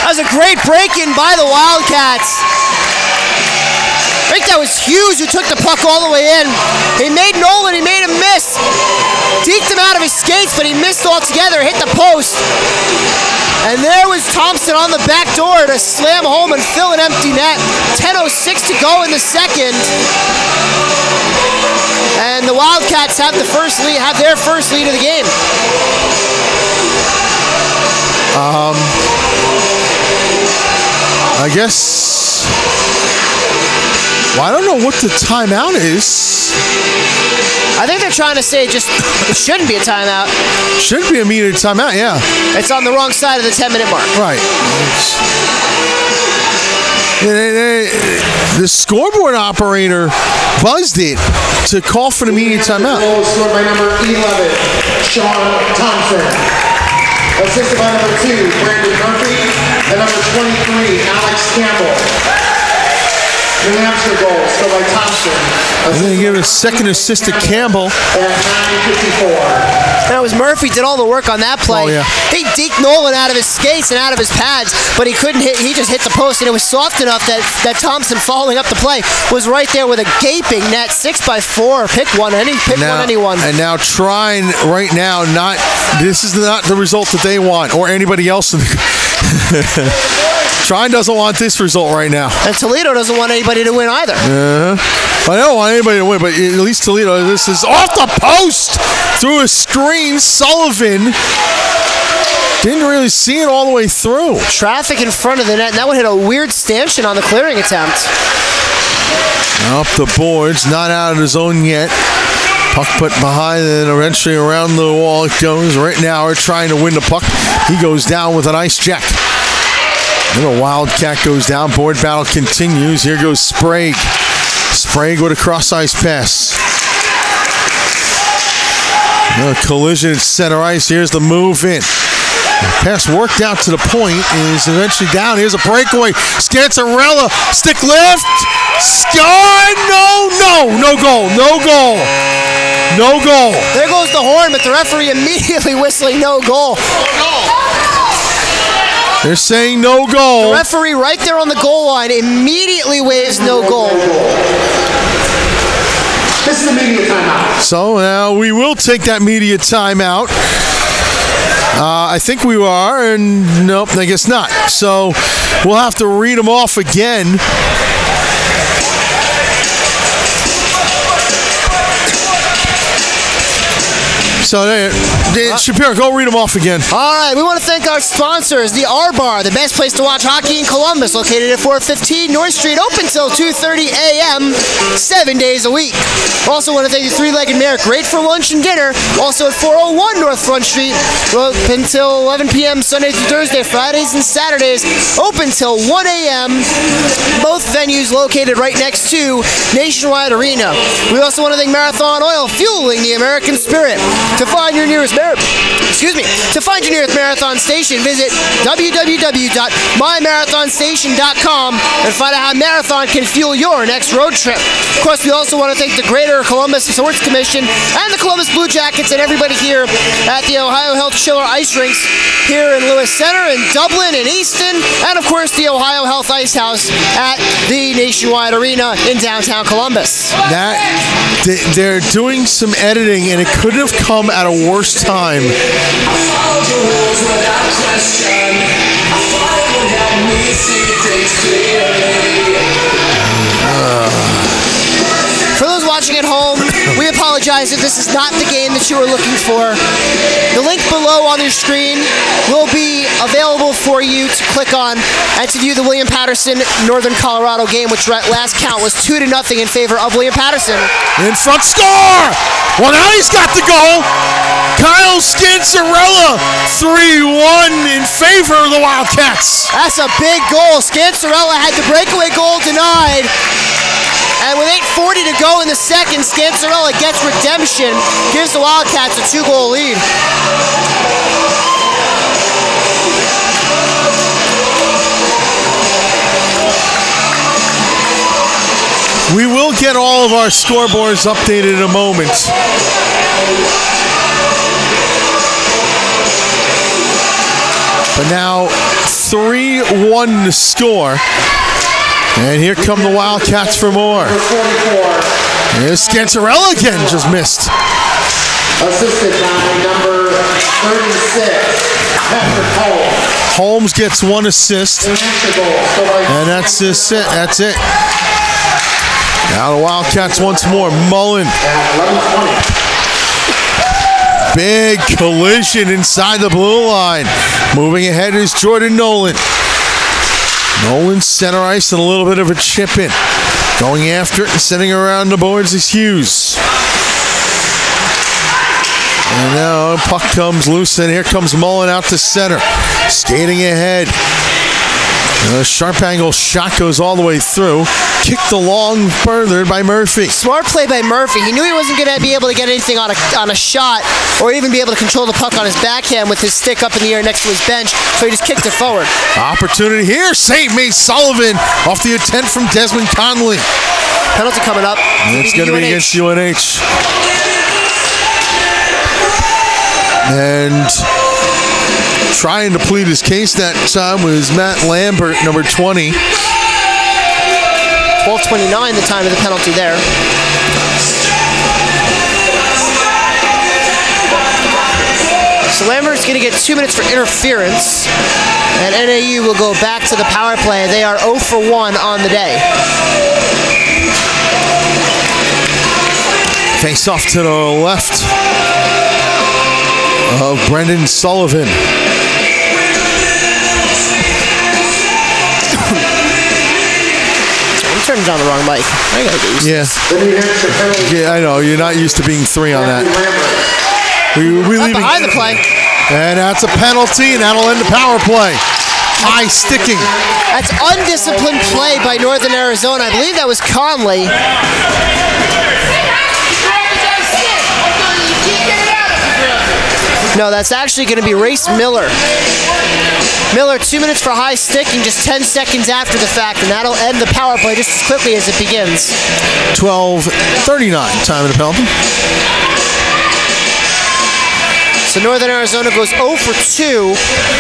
That was a great break-in by the Wildcats. I think that was Hughes who took the puck all the way in. He made Nolan, he made him miss. Deked him out of his skates, but he missed altogether, hit the post. And there was Thompson on the back door to slam home and fill an empty net. 10:06 to go in the second. And the Wildcats have their first lead of the game. I guess. Well, I don't know what the timeout is. I think they're trying to say it shouldn't be a timeout. Shouldn't be a immediate timeout, yeah. It's on the wrong side of the 10-minute mark. Right. The scoreboard operator buzzed it to call for an immediate timeout. Goal scored by number 11, Sean Thompson. Assisted by number 2, Brandon Murphy, and number 23, Alex Campbell. New Hampshire goal, still by Thompson. And then give a second assist to Campbell. At 9:54. That was Murphy did all the work on that play. Oh, yeah. He deked Nolan out of his skates and out of his pads, but he couldn't hit. He just hit the post, and it was soft enough that Thompson, following up the play, was right there with a gaping net. 6x4. Pick one, anyone. And now trying right now, this is not the result that they want, or anybody else. Trine doesn't want this result right now. And Toledo doesn't want anybody to win either. I don't want anybody to win, but at least Toledo, this is off the post through a screen. Sullivan didn't really see it all the way through. Traffic in front of the net, and that one hit a weird stanchion on the clearing attempt. Up the boards, not out of the zone yet. Puck put behind, and then eventually around the wall it goes. Right now we're trying to win the puck. He goes down with a nice check. Then a Wildcat goes down. Board battle continues. Here goes Sprague. Sprague with a cross-ice pass. A collision at center ice. Here's the move in. Pass worked out to the point, is eventually down. Here's a breakaway. Scanzarella, stick lift. Sky, no goal. There goes the horn, but the referee immediately whistling no goal. They're saying no goal. The referee right there on the goal line immediately waves no goal. This is the media timeout. So now we will take that media timeout. I think we are, and nope, I guess not. So we'll have to read them off again. So Shapiro, go read them off again. All right, we want to thank our sponsors, the R-Bar, the best place to watch hockey in Columbus, located at 415 North Street, open till 2:30 a.m., 7 days a week. Also want to thank the Three-Legged Mare, great for lunch and dinner, also at 401 North Front Street, open till 11 p.m. Sunday through Thursday, Fridays and Saturdays, open till 1 a.m., both venues located right next to Nationwide Arena. We also want to thank Marathon Oil, fueling the American spirit. To find your nearest marathon station, visit www.mymarathonstation.com and find out how Marathon can fuel your next road trip. Of course, we also want to thank the Greater Columbus Sports Commission and the Columbus Blue Jackets and everybody here at the Ohio Health Chiller Ice Rinks here in Lewis Center, in Dublin, in Easton, and of course the Ohio Health Ice House at the Nationwide Arena in downtown Columbus. They're doing some editing, and it couldn't have come at a worse time. For those watching at home, we apologize if this is not the game that you were looking for. The link below on your screen will be available for you to click on and to view the William Paterson Northern Colorado game, which last count was 2-0 in favor of William Paterson. In front, score! Well, now he's got the goal. Kyle Scanzarella, 3-1 in favor of the Wildcats. That's a big goal. Scanzarella had the breakaway goal denied. And with 8:40 to go in the second, Scanzarella gets redemption, gives the Wildcats a 2-goal lead. We will get all of our scoreboards updated in a moment. But now 3-1 to score. And here come the Wildcats for more. Here's Scanzarella again, just missed. Assisted by number 36, Patrick Holmes. Holmes gets one assist. And that's it. That's it. Now the Wildcats once more. Mullen. Big collision inside the blue line. Moving ahead is Jordan Nolan. Nolan center ice and a little bit of a chip in. Going after it and sending around the boards is Hughes. And now puck comes loose, and here comes Mullen out to center. Skating ahead. A sharp angle shot goes all the way through. kicked along further by Murphy. Smart play by Murphy. He knew he wasn't going to be able to get anything on a shot or even be able to control the puck on his backhand with his stick up in the air next to his bench, so he just kicked it forward. Opportunity here. St. May Sullivan off the attempt from Desmond Conley. Penalty coming up. It's going to be against UNH. And trying to plead his case that time was Matt Lambert, number 20. 12:29, the time of the penalty there. So Lambert's going to get 2 minutes for interference, and NAU will go back to the power play. They are 0 for 1 on the day. Face off to the left of Brendan Sullivan. I'm turning down the wrong mic. I gotta get used to this. Yeah, I know. You're not used to being 3 on that. We leaving behind the play. And that's a penalty, and that'll end the power play. High sticking. That's undisciplined play by Northern Arizona. I believe that was Conley. No, that's actually going to be Race Miller. Miller, 2 minutes for high sticking, just 10 seconds after the fact, and that'll end the power play just as quickly as it begins. 12:39, time of the penalty. So Northern Arizona goes 0 for 2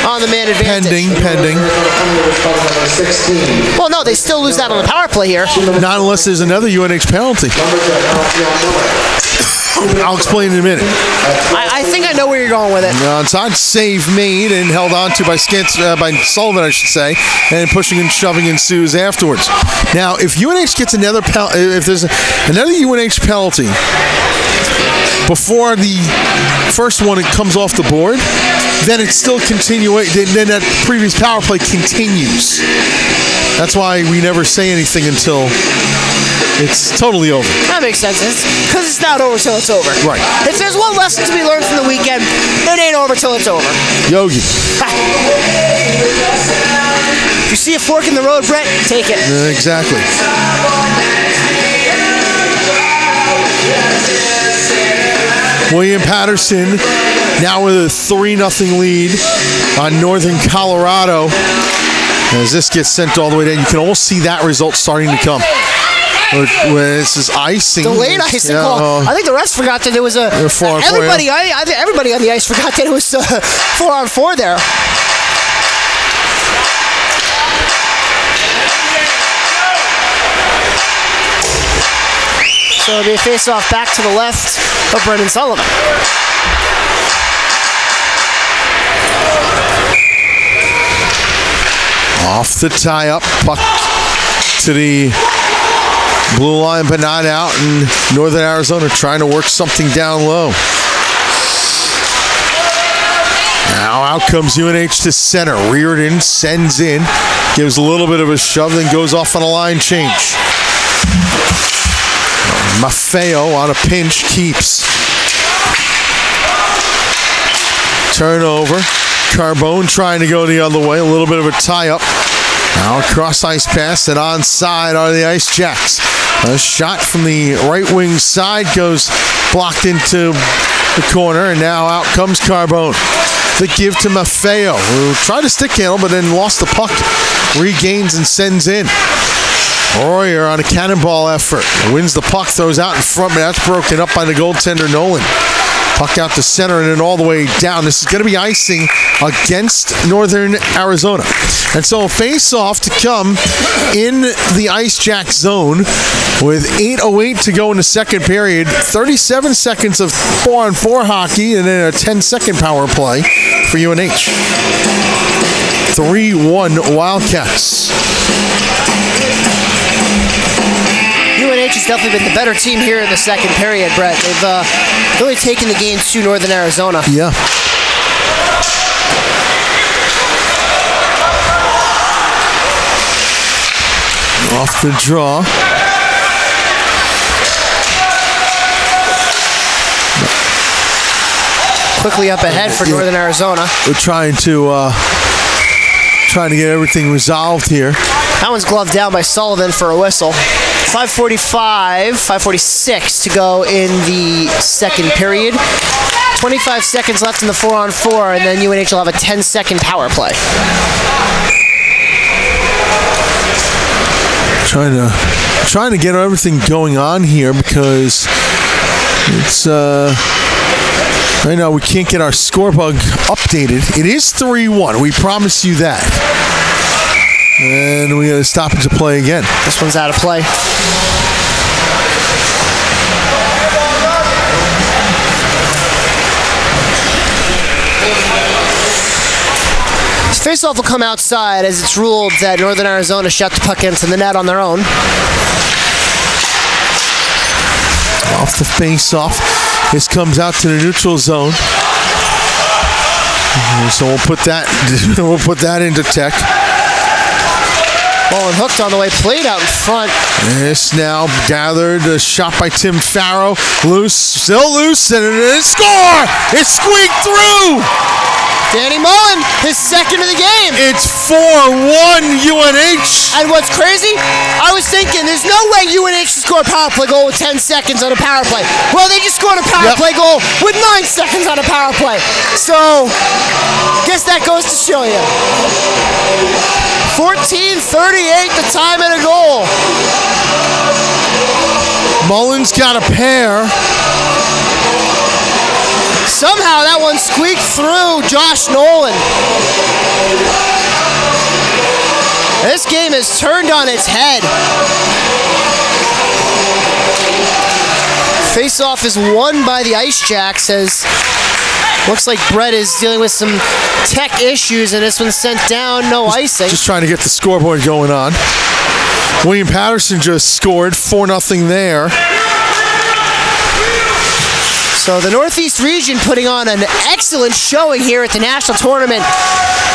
on the man advantage. Pending. Well, no, they still lose that on the power play here. Not unless there's another UNH penalty. I'll explain in a minute. I think I know where you're going with it. Onside save made and held onto by Sullivan, I should say, and pushing and shoving ensues afterwards. Now, if UNH gets another penalty, if there's another UNH penalty before the first one it comes off the board, then it's still then that previous power play continues. That's why we never say anything until it's totally over. That makes sense. Because it's not over till it's over. Right. If there's one lesson to be learned from the weekend, it ain't over till it's over. Yogi. If you see a fork in the road, Brett, take it. Exactly. William Paterson now with a 3-0 lead on Northern Colorado. As this gets sent all the way down, you can all see that result starting to come. This is icing. Delayed icing call. I think the refs forgot that there was a. Everybody on the ice forgot that it was 4-on-4 there. So it'll be a face-off back to the left of Brendan Sullivan. Off the tie-up, puck to the blue line, but not out, and Northern Arizona trying to work something down low. Now out comes UNH to center. Reardon sends in, gives a little bit of a shove, then goes off on a line change. Maffeo on a pinch keeps. Turnover. Carbone trying to go the other way. A little bit of a tie-up. Now cross ice pass and onside are the Ice Jacks. A shot from the right wing side goes blocked into the corner, and now out comes Carbone. The give to Maffeo, who tried to stick handle but then lost the puck. Regains and sends in. Royer on a cannonball effort. Wins the puck, throws out in front, but that's broken up by the goaltender Nolan. Puck out to center and then all the way down. This is going to be icing against Northern Arizona. And so a face-off to come in the Ice Jack zone with 8:08 to go in the second period. 37 seconds of 4-on-4 hockey and then a 10-second power play for UNH. 3-1 Wildcats. UNH has definitely been the better team here in the second period, Brett. They've really taken the game to Northern Arizona. Yeah. Off the draw. Quickly up ahead for Northern Arizona. We're trying to get everything resolved here. That one's gloved down by Sullivan for a whistle. 5:46 to go in the second period. 25 seconds left in the 4-on-4, and then UNH will have a 10-second power play. Trying to get everything going on here because it's right now we can't get our score bug updated. It is 3-1. We promise you that. And we got to stop it to play again. This one's out of play. Face-off will come outside as it's ruled that Northern Arizona shot the puck into the net on their own. Off the face-off. This comes out to the neutral zone. So we'll put that into tech. Ball and hooked on the way, played out in front. This now gathered, a shot by Tim Farrow. Loose, still loose, and a score! It squeaked through! Danny Mullen, his second of the game. It's 4-1 UNH. And what's crazy, I was thinking there's no way UNH can score a power play goal with 10 seconds on a power play. Well, they just scored a power play goal with 9 seconds on a power play. So, guess that goes to show you. 14:38 the time and a goal. Mullen's got a pair. Somehow that one squeaked through Josh Nolan. This game has turned on its head. Face-off is won by the Ice Jacks as looks like Brett is dealing with some tech issues and this one's sent down, no icing. Just trying to get the scoreboard going on. William Paterson just scored 4-0 there. So the Northeast region putting on an excellent showing here at the national tournament.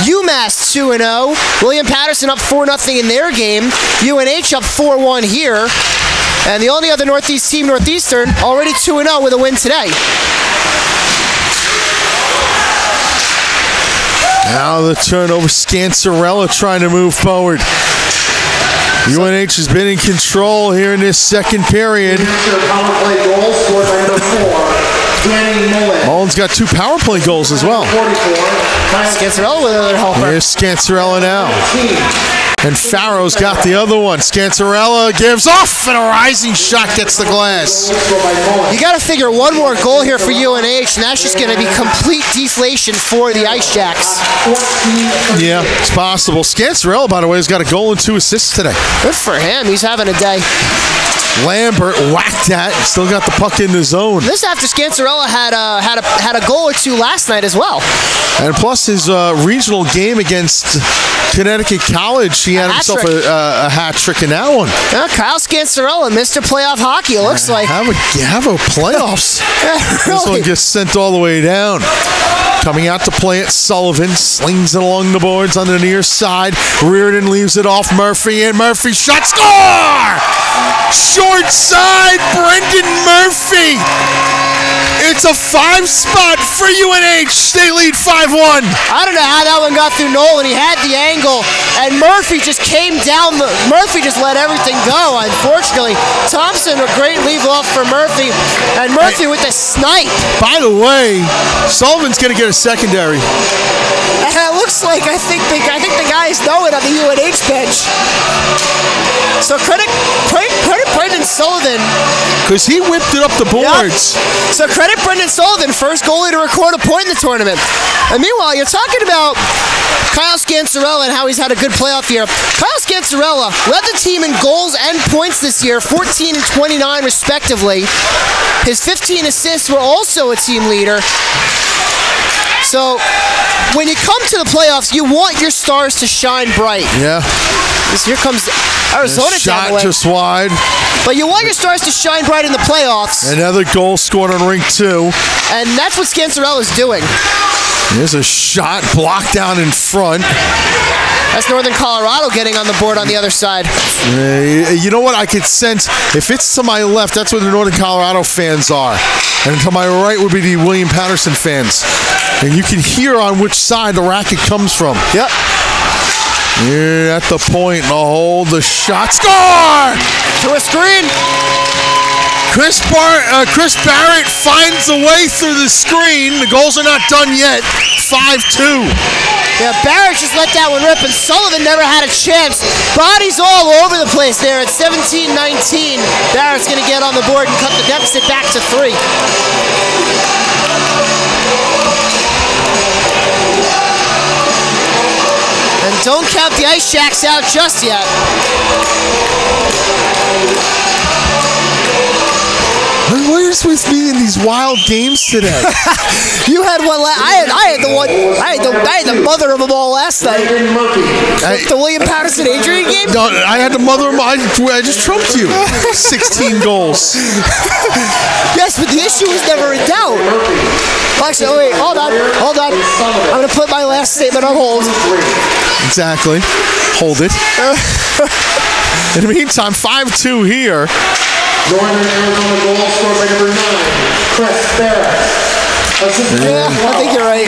UMass 2-0. William Paterson up 4-0 in their game. UNH up 4-1 here. And the only other Northeast team, Northeastern, already 2-0 with a win today. Now the turnover, Scancerella trying to move forward. UNH has been in control here in this second period. Mullen's got 2 power play goals as well. Scancerella with another helper. Here's Scancerella now. And Farrow's got the other one. Scancerella gives off, and a rising shot gets the glass. You got to figure one more goal here for UNH, and that's just going to be complete deflation for the Ice Jacks. Yeah, it's possible. Scancerella, by the way, has got a goal and 2 assists today. Good for him. He's having a day. Lambert whacked that, still got the puck in the zone. This after Scancerella had a goal or 2 last night as well. And plus his regional game against Connecticut College, he had himself a hat trick in that one. Yeah, Kyle Scancerella, Mr. Playoff Hockey, it looks like. Have a playoffs. Yeah, really. This one gets sent all the way down. Coming out to play it, Sullivan slings it along the boards on the near side. Reardon leaves it off Murphy, and Murphy shot, score! Short side, Brendan Murphy. It's a 5-spot for UNH. They lead 5-1. I don't know how that one got through Nolan. He had the angle, and Murphy just came down. Murphy just let everything go, unfortunately. Thompson, a great leave off for Murphy, and Murphy with the snipe. By the way, Sullivan's going to get a secondary. And it looks like I think the guys know it on the UNH bench. So credit Brendan Sullivan. Because he whipped it up the boards. Yep. So credit Brendan Sullivan, first goalie to record a point in the tournament. And meanwhile, you're talking about Kyle Scancerella and how he's had a good playoff year. Kyle Scancerella led the team in goals and points this year, 14 and 29 respectively. His 15 assists were also a team leader. So, when you come to the playoffs, you want your stars to shine bright. Yeah. Here comes Arizona down the way. Shot just wide. But you want your stars to shine bright in the playoffs. Another goal scored on rink 2. And that's what Scancerella's doing. There's a shot blocked down in front. That's Northern Colorado getting on the board on the other side. You know what? I could sense, if it's to my left, that's where the Northern Colorado fans are. And to my right would be the William Paterson fans. And you can hear on which side the racket comes from. Yep. Here at the point, the hold, the shot, score! To a screen. Chris Barrett finds a way through the screen. The goals are not done yet. 5-2. Yeah, Barrett just let that one rip, and Sullivan never had a chance. Bodies all over the place there at 17-19. Barrett's going to get on the board and cut the deficit back to 3. And don't count the Ice Shacks out just yet. What is with me in these wild games today? You had one. I had the one. I had the mother of them all last night. The William Paterson Adrian game. No, I had the mother of them. I just trumped you. 16 goals. Yes, but the issue was never in doubt. Actually, wait, hold on. I'm gonna put my last statement on hold. Exactly. Hold it. In the meantime, 5-2 here. Northern Arizona goal scored by number 9, Chris Barrett. Yeah, I think you're right.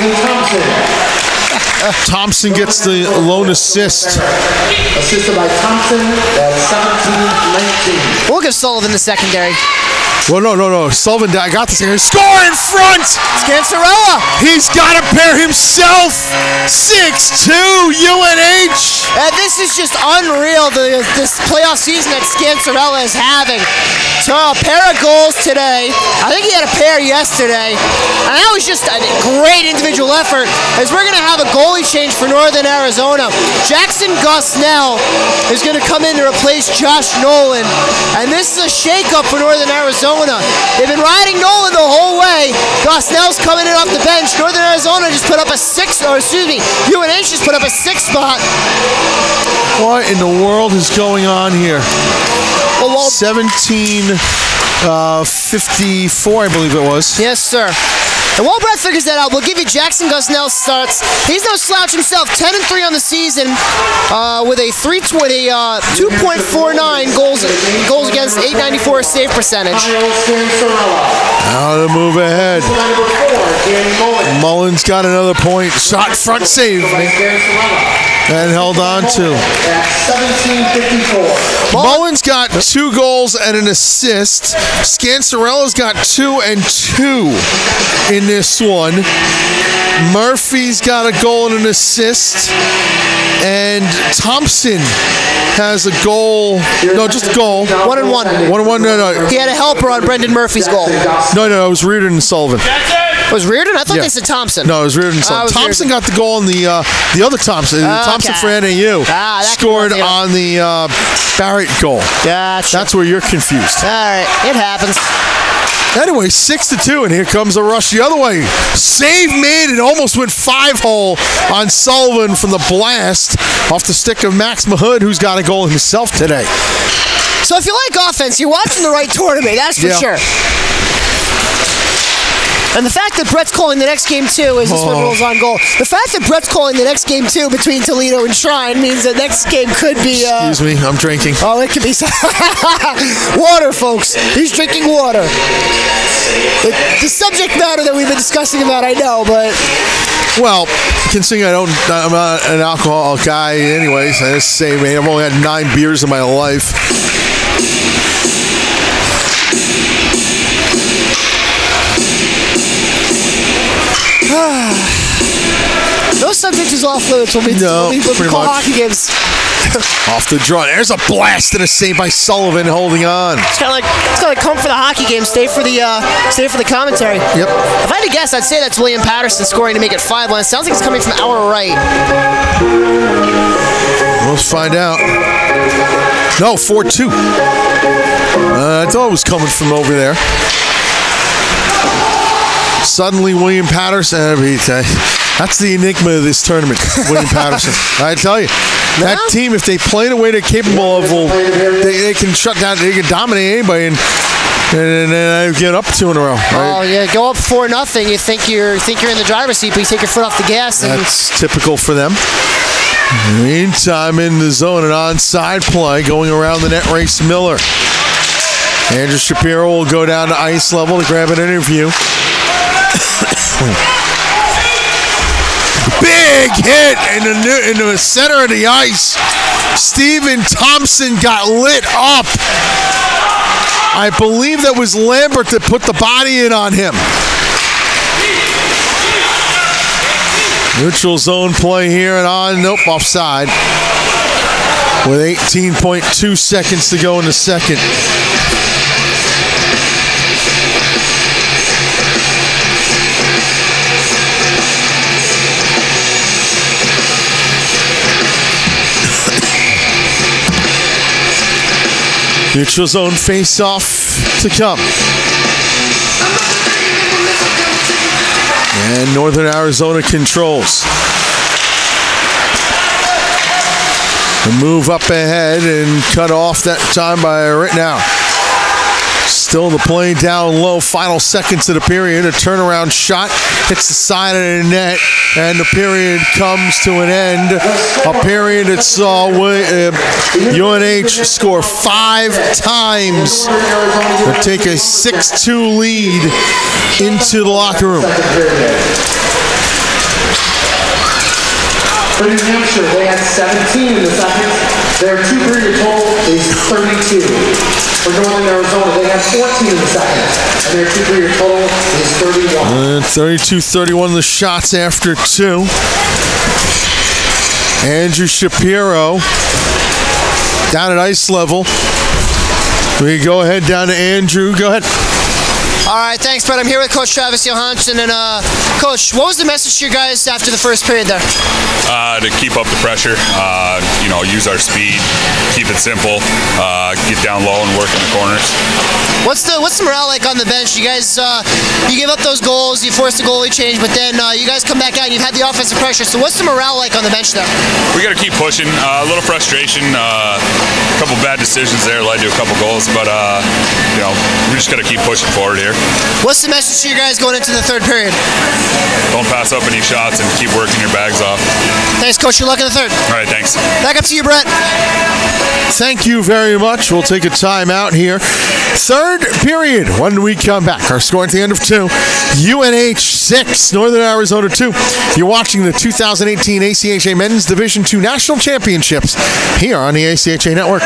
Thompson gets the lone assist. Assisted by Thompson at 17-19. We'll give Sullivan the secondary. Well, no. Sullivan, I got this. Score in front! Scansarella! He's got a pair himself! 6-2, UNH! And this is just unreal, this playoff season that Scansarella is having. So a pair of goals today. I think he had a pair yesterday. And that was just a great individual effort, as we're going to have a goalie change for Northern Arizona. Jackson Gosnell is going to come in to replace Josh Nolan. And this is a shakeup for Northern Arizona. They've been riding Nolan the whole way. Gosnell's coming in off the bench. Northern Arizona just put up a UNH just put up a 6 spot. What in the world is going on here? 17-54, I believe it was. Yes, sir. And while Brett figures that out, we'll give you Jackson Gosnell starts. He's no slouch himself, 10-3 on the season, with a 2.49 goals against, 894 save percentage. Now to move ahead. Mullins got another point. Shot front save. And held on to. Mullins got 2 goals and an assist. Scansarella's got 2 and 2 in this one. Murphy's got a goal and an assist. And Thompson has a goal. No, just a goal. 1-1. 1-1, no. He had a helper on Brendan Murphy's goal. No, it was Reardon and Sullivan. Was Reardon? I thought they said Thompson. No, it was Reardon and Sullivan. Thompson got the goal on the other Thompson. Thompson for NAU. Scored on the Barrett goal. Gotcha. That's where you're confused. All right, it happens. Anyway, 6-2, and here comes a rush the other way. Save made, and almost went 5-hole on Sullivan from the blast off the stick of Max Mahood, who's got a goal himself today. So if you like offense, you're watching the right tournament, that's for sure. And the fact that Brett's calling the next game too is this one rolls on goal. The fact that Brett's calling the next game too between Toledo and Shrine means the next game could be. Excuse me, I'm drinking. Oh, it could be water, folks. He's drinking water. The subject matter that we've been discussing about, I know, but. Well, considering I'm not an alcohol guy, anyways. I just say, man, I've only had 9 beers in my life. No subject is off limits when we call hockey games. Off the draw. There's a blast and a save by Sullivan holding on. It's kind of like come for the hockey game, stay for the commentary. Yep. If I had to guess, I'd say that's William Paterson scoring to make it 5-1. It sounds like it's coming from our right. Let's find out. No, 4-2. I thought it was coming from over there. Suddenly, William Paterson. That's the enigma of this tournament, William Paterson. I tell you, that team, if they play the way they're capable of, they can shut down, they can dominate anybody, and get up 2 in a row. Right? Oh yeah, go up 4-0. You think you're in the driver's seat, but you take your foot off the gas. And that's typical for them. Meantime, in the zone, an onside play going around the net. Race Miller. Andrew Shapiro will go down to ice level to grab an interview. Big hit in the center of the ice. Stephen Thompson got lit up. I believe that was Lambert that put the body in on him. Neutral zone play here and on. Nope, offside. With 18.2 seconds to go in the second. Neutral zone face-off to come. And Northern Arizona controls. The move up ahead and cut off that time by Rittenau. Still the play down low. Final seconds of the period. A turnaround shot hits the side of the net, and the period comes to an end. A period that saw UNH score 5 times to take a 6-2 lead into the locker room. For New Hampshire, they had 17 in the second. Their 2-period total is 32. For Northern Arizona, they had 14 in the second, and their 2-period total is 31. 32-31 the shots after 2. Andrew Shapiro down at ice level. We go ahead down to Andrew. Go ahead. All right, thanks, Brett. I'm here with Coach Travis Johansson. And, Coach, what was the message to your guys after the first period there? To keep up the pressure, use our speed, keep it simple, get down low and work in the corners. What's the morale like on the bench? You guys, you gave up those goals, you forced the goalie change, but then you guys come back out and you've had the offensive pressure. So what's the morale like on the bench there? We got to keep pushing. A little frustration, a couple bad decisions there led to a couple goals, but we just got to keep pushing forward here. What's the message to you guys going into the third period? Don't pass up any shots and keep working your bags off. Thanks, Coach. Good luck in the third. All right, thanks. Back up to you, Brett. Thank you very much. We'll take a timeout here. Third period. When we come back, our score at the end of 2, UNH 6, Northern Arizona 2. You're watching the 2018 ACHA Men's Division II National Championships here on the ACHA Network.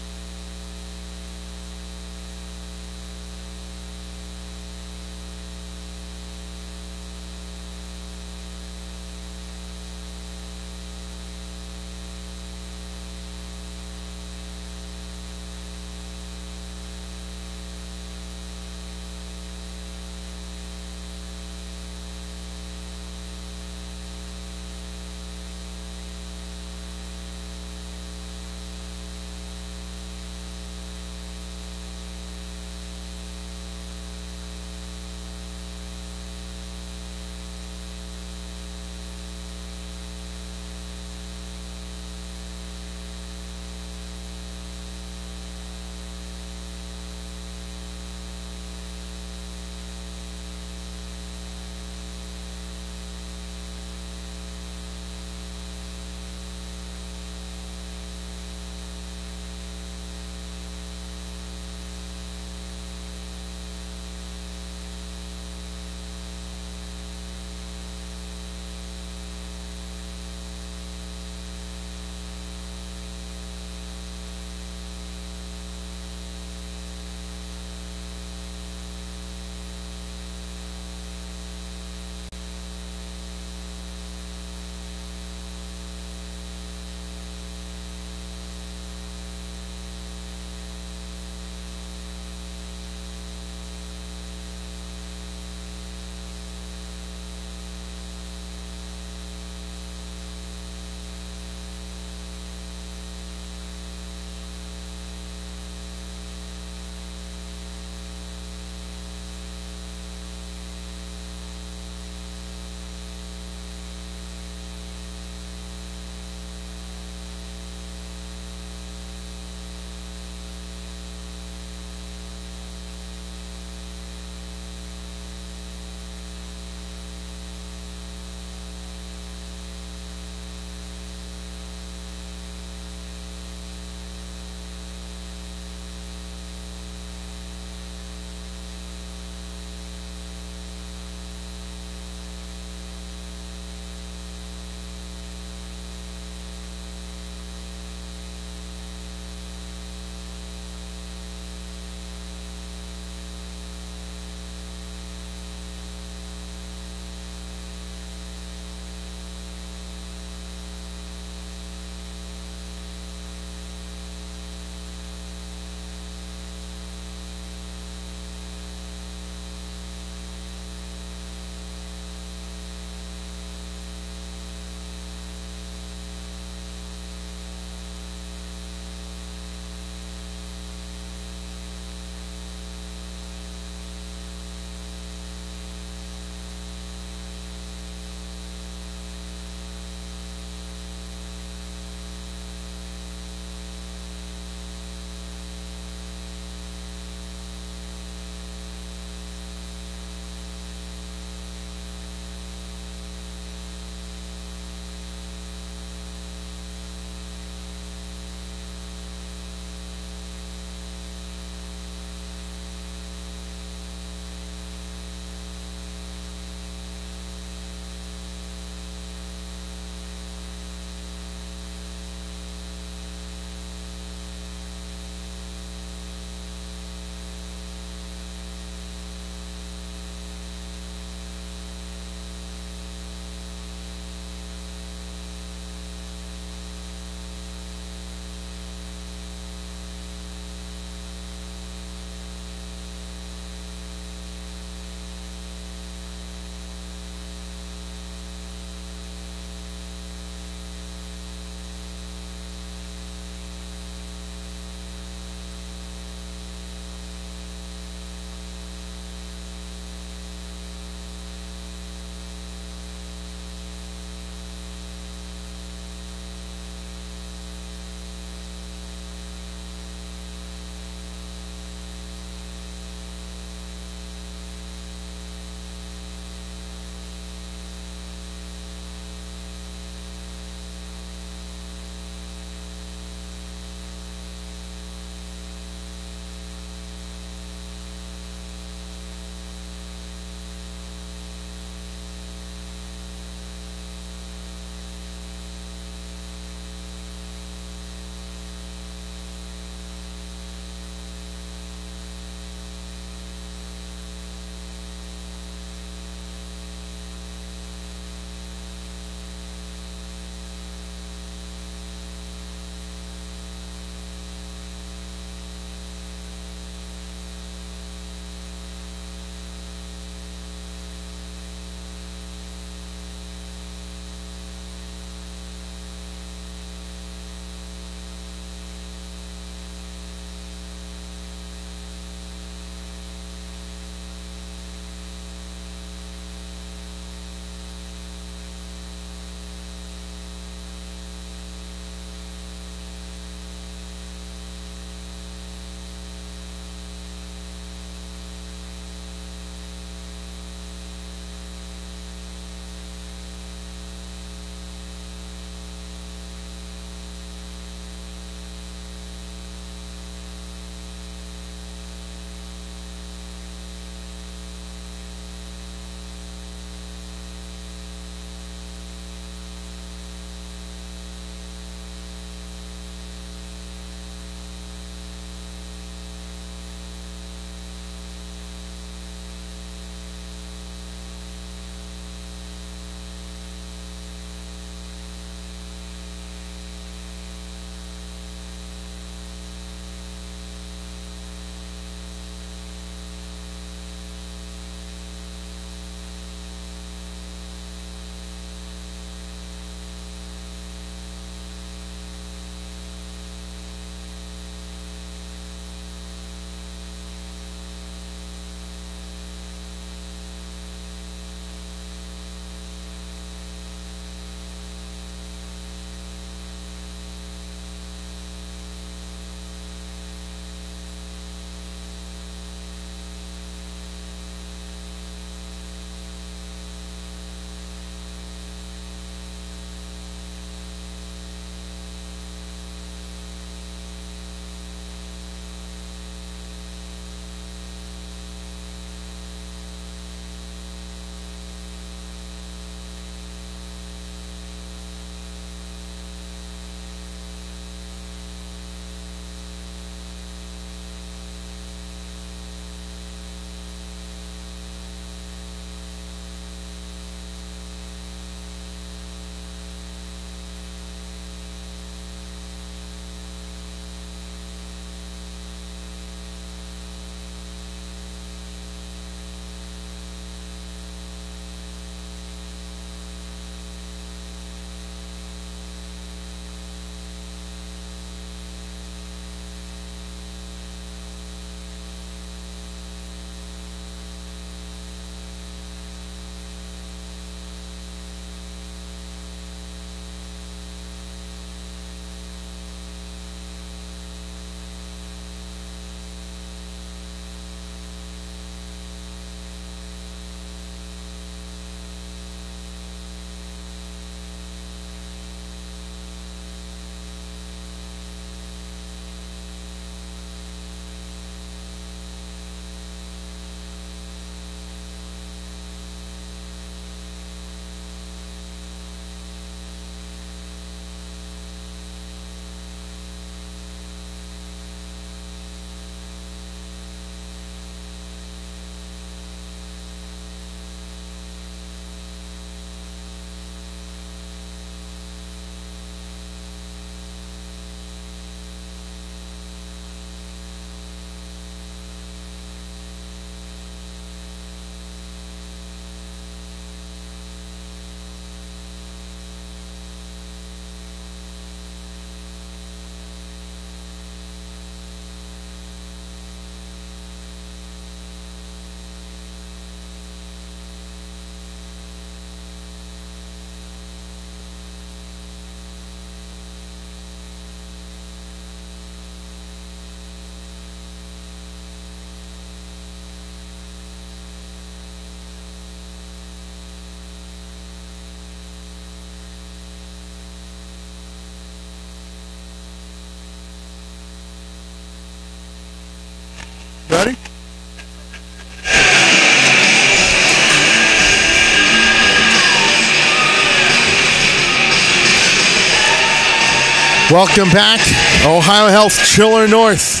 Welcome back, Ohio Health Chiller North.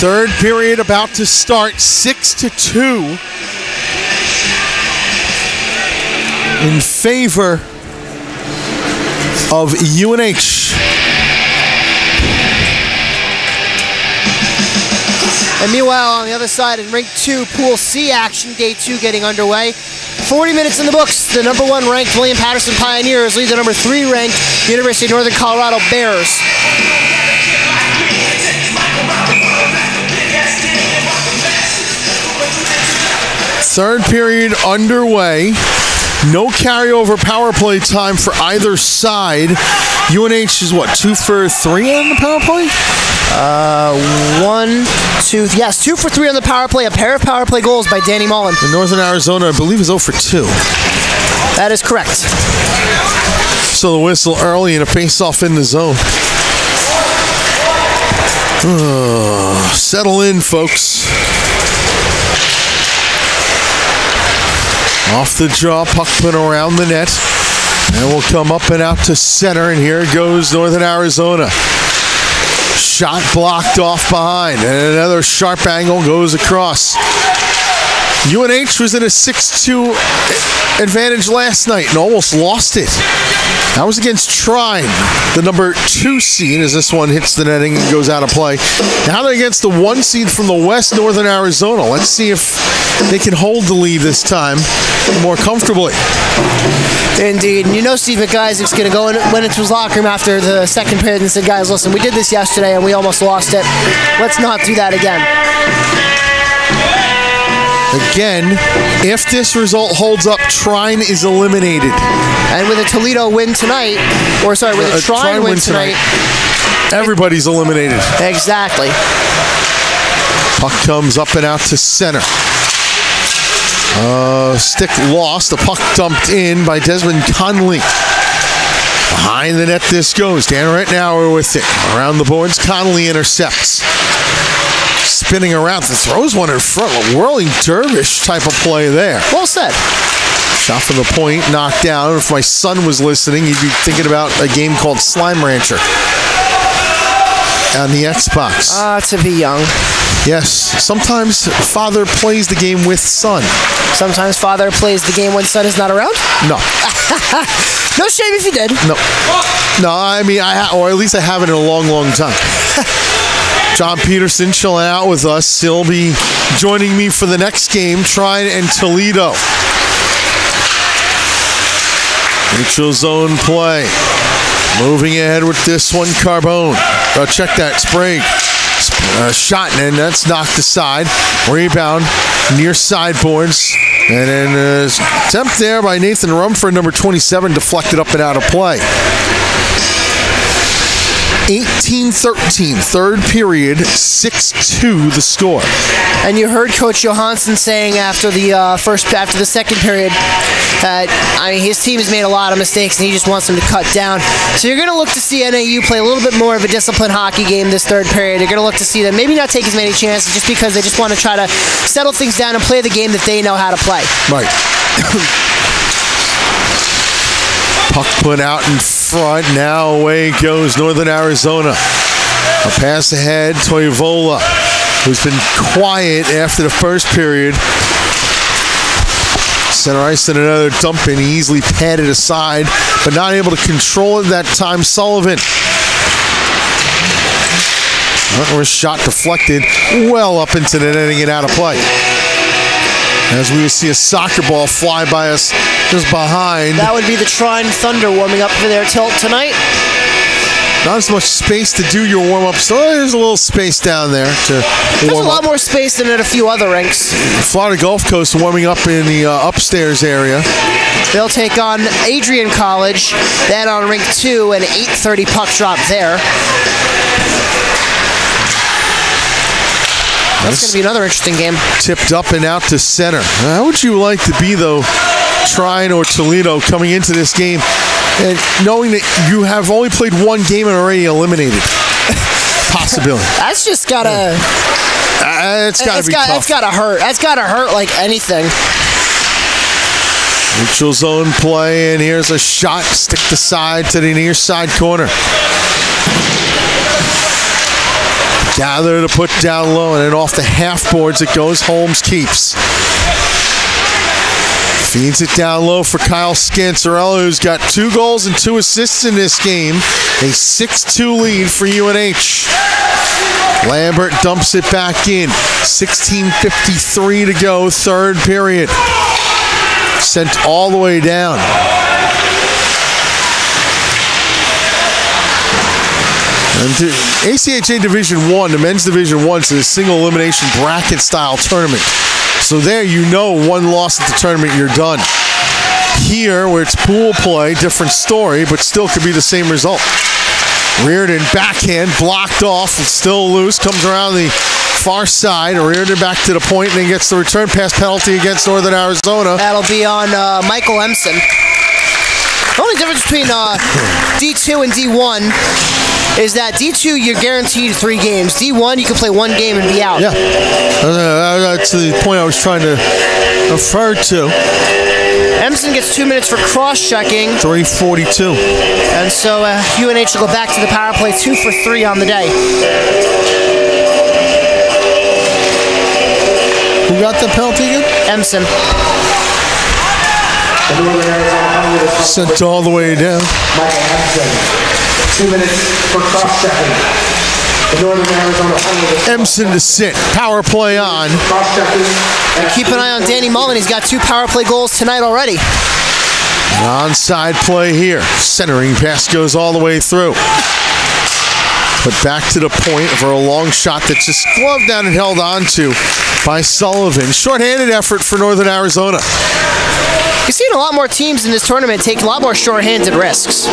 Third period about to start, 6-2 in favor of UNH. And meanwhile, on the other side, in Rank 2, Pool C action, Day 2 getting underway. 40 minutes in the books. The number 1 ranked William Paterson Pioneers lead the number 3 ranked University of Northern Colorado Bears. Third period underway. No carryover power play time for either side. UNH is what, 2 for 3 on the power play? 1, 2, yes, 2 for 3 on the power play. A pair of power play goals by Danny Mullen. And Northern Arizona, I believe, is 0 for 2. That is correct. So the whistle early and a face-off in the zone. Settle in, folks. Off the draw, puck put around the net. And we'll come up and out to center, and here goes Northern Arizona. Shot blocked off behind, and another sharp angle goes across. UNH was in a 6-2 advantage last night and almost lost it. That was against Trine, the number 2 seed, as this one hits the netting and goes out of play. Now they're against the 1 seed from the West, Northern Arizona. Let's see if they can hold the lead this time more comfortably. Indeed. And you know Steve McIsaac's going to go went into his locker room after the second period and said, guys, listen, we did this yesterday and we almost lost it. Let's not do that again. Again, if this result holds up, Trine is eliminated. And with a Toledo win tonight, or sorry, with a Trine win tonight, everybody's eliminated. Exactly. Puck comes up and out to center. Stick lost. The puck dumped in by Desmond Conley. Behind the net this goes. Dan Rettenauer with it. Around the boards, Conley intercepts. Spinning around, throws one in front. A whirling dervish type of play there. Well said. Shot from the point, knocked down. If my son was listening, he'd be thinking about a game called Slime Rancher on the Xbox. To be young. Yes, sometimes father plays the game with son. Sometimes father plays the game when son is not around? No. No shame if you did. No. No, I mean, or at least I haven't in a long, long time. John Peterson chilling out with us. He'll be joining me for the next game, Trine and Toledo. Neutral zone play. Moving ahead with this one, Carbone. Check that, Sprague. Shot, and that's knocked aside. Rebound near sideboards. And then attempt there by Nathan Rumford, number 27, deflected up and out of play. 18-13, third period, 6-2 the score. And you heard Coach Johansson saying after the second period that his team has made a lot of mistakes and he just wants them to cut down. So you're going to look to see NAU play a little bit more of a disciplined hockey game this third period. You're going to look to see them maybe not take as many chances just because they just want to try to settle things down and play the game that they know how to play. Right. Puck put out in front. Now away goes Northern Arizona. A pass ahead, Toivola, who's been quiet after the first period. Center ice and another dump in. He easily padded aside, but not able to control it that time. Sullivan. Another shot deflected well up into the netting and out of play. As we see a soccer ball fly by us just behind. That would be the Trine Thunder warming up for their tilt tonight. Not as much space to do your warm-up, so there's a little space down there to warm up. There's a lot more space than at a few other rinks. Florida Gulf Coast warming up in the upstairs area. They'll take on Adrian College, then on rink 2, an 8:30 puck drop there. That's going to be another interesting game. Tipped up and out to center. How would you like to be, though, Trine or Toledo coming into this game and knowing that you have only played one game and already eliminated? Possibility. That's just got to... It's got to be tough. It's got to hurt. That's got to hurt like anything. Neutral zone play, and here's a shot. Stick the side to the near side corner. Gather to put down low, and then off the half boards it goes. Holmes keeps. Feeds it down low for Kyle Scancerella, who's got 2 goals and 2 assists in this game. A 6-2 lead for UNH. Lambert dumps it back in. 16:53 to go, third period. Sent all the way down. And ACHA Division I, the men's Division I, is a single elimination bracket style tournament. So there, you know, 1 loss at the tournament, you're done. Here, where it's pool play, different story, but still could be the same result. Reardon, backhand, blocked off, still loose, comes around the far side. Reardon back to the point, and then gets the return pass penalty against Northern Arizona. That'll be on Michael Empson. The only difference between D2 and D1 is that D2 you're guaranteed 3 games. D1 you can play 1 game and be out. Yeah, that's the point I was trying to refer to. Empson gets 2 minutes for cross-checking. 3:42. And so UNH will go back to the power play, 2 for 3 on the day. Who got the penalty again? Empson. Sent all the way down. Michael Empson, 2 minutes for cross-checking. The Northern Arizona penalty. Empson to sit. Power play on. Keep an eye on Danny Mullen. He's got 2 power play goals tonight already. An onside play here. Centering pass goes all the way through. But back to the point for a long shot that's just gloved down and held on to by Sullivan. Short-handed effort for Northern Arizona. You've seen a lot more teams in this tournament take a lot more short-handed risks.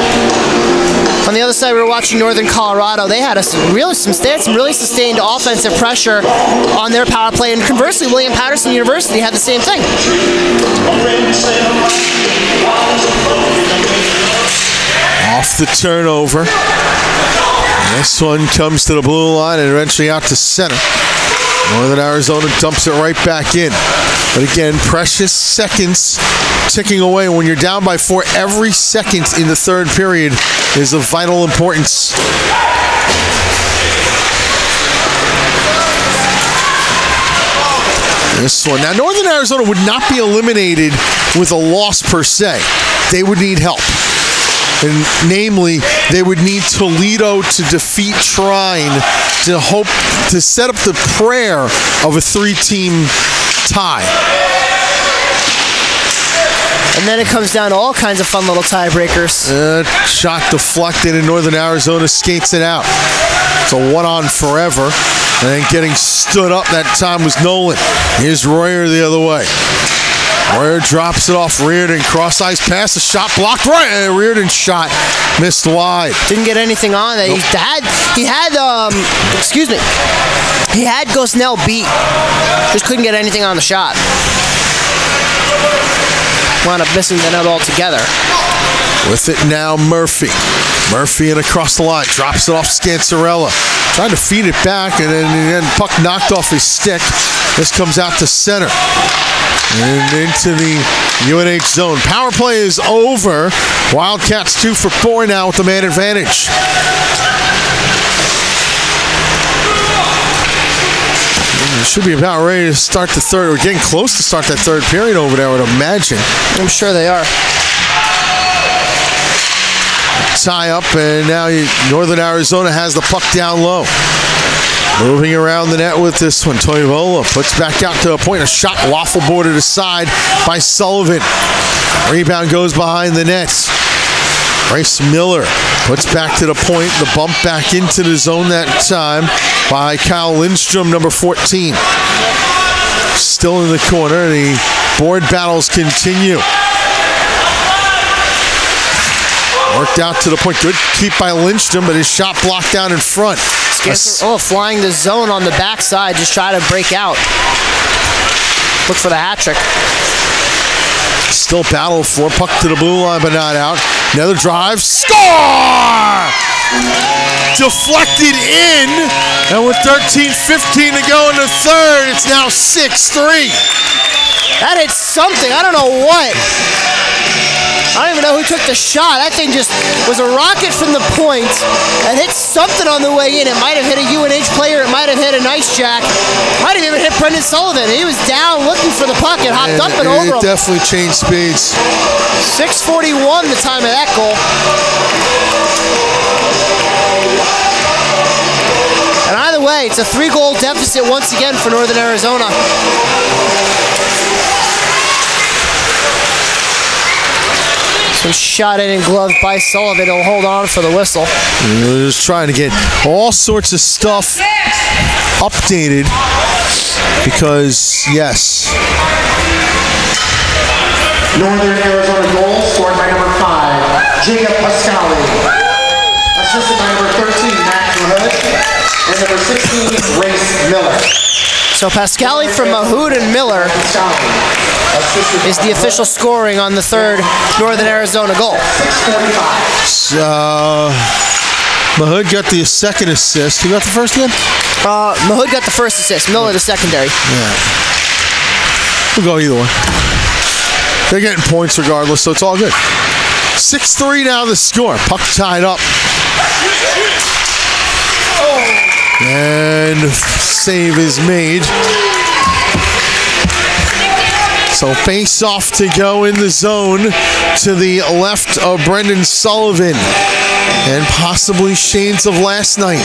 On the other side, we were watching Northern Colorado. They had some really sustained offensive pressure on their power play, and conversely, William Paterson University had the same thing. Off the turnover. This one comes to the blue line and eventually out to center. Northern Arizona dumps it right back in. But again, precious seconds ticking away. When you're down by 4, every second in the third period is of vital importance. This one. Now, Northern Arizona would not be eliminated with a loss per se. They would need help. And namely, they would need Toledo to defeat Trine to hope to set up the prayer of a 3-team tie. And then it comes down to all kinds of fun little tiebreakers. Shot deflected, and Northern Arizona skates it out. It's a 1-on forever. And then getting stood up that time was Nolan. Here's Royer the other way. Royer drops it off Reardon. Cross-ice pass, a shot blocked right. Reardon's shot missed wide. Didn't get anything on that. Nope. He had Gosnell beat. Just couldn't get anything on the shot. Wound up missing the net altogether. With it now, Murphy. Murphy and across the line. Drops it off Scancerella. Trying to feed it back, and then puck knocked off his stick. This comes out to center. And into the UNH zone. Power play is over. Wildcats 2 for 4 now with the man advantage. Should be about ready to start the third. We're getting close to start that third period over there, I would imagine. I'm sure they are. Tie up, and now Northern Arizona has the puck down low. Moving around the net with this one. Toivola puts back out to a point. A shot waffle boarded aside by Sullivan. Rebound goes behind the nets. Bryce Miller puts back to the point. The bump back into the zone that time by Kyle Lindstrom, number 14. Still in the corner. The board battles continue. Worked out to the point. Good keep by Lindstrom, but his shot blocked down in front. Flying the zone on the backside, just try to break out. Look for the hat trick. Still battle for puck to the blue line, but not out. Another drive. Score! Deflected in, and with 13:15 to go in the third, it's now 6-3. That hit something. I don't know what. I don't even know who took the shot. That thing just was a rocket from the point and hit something on the way in. It might have hit a UNH player. It might have hit a nice jack. Might have even hit Brendan Sullivan. He was down looking for the puck. It hopped up and over him. It definitely changed speeds. 6:41 the time of that goal. And either way, it's a 3-goal deficit once again for Northern Arizona. So shot in and gloved by Sullivan. He'll hold on for the whistle. We're just trying to get all sorts of stuff updated because, yes. Northern Arizona goal scored by number 5, Jacob Pascali. Assisted by number 13, Matt Hood. And number 16, Race Miller. So Pascali from Mahood and Miller is the official scoring on the third Northern Arizona goal. So Mahood got the second assist. Who got the first again? Mahood got the first assist. Miller the secondary. Yeah. We'll go either one. They're getting points regardless, so it's all good. 6-3 now the score. Puck tied up. And save is made. So face off to go in the zone to the left of Brendan Sullivan. And possibly shades of last night.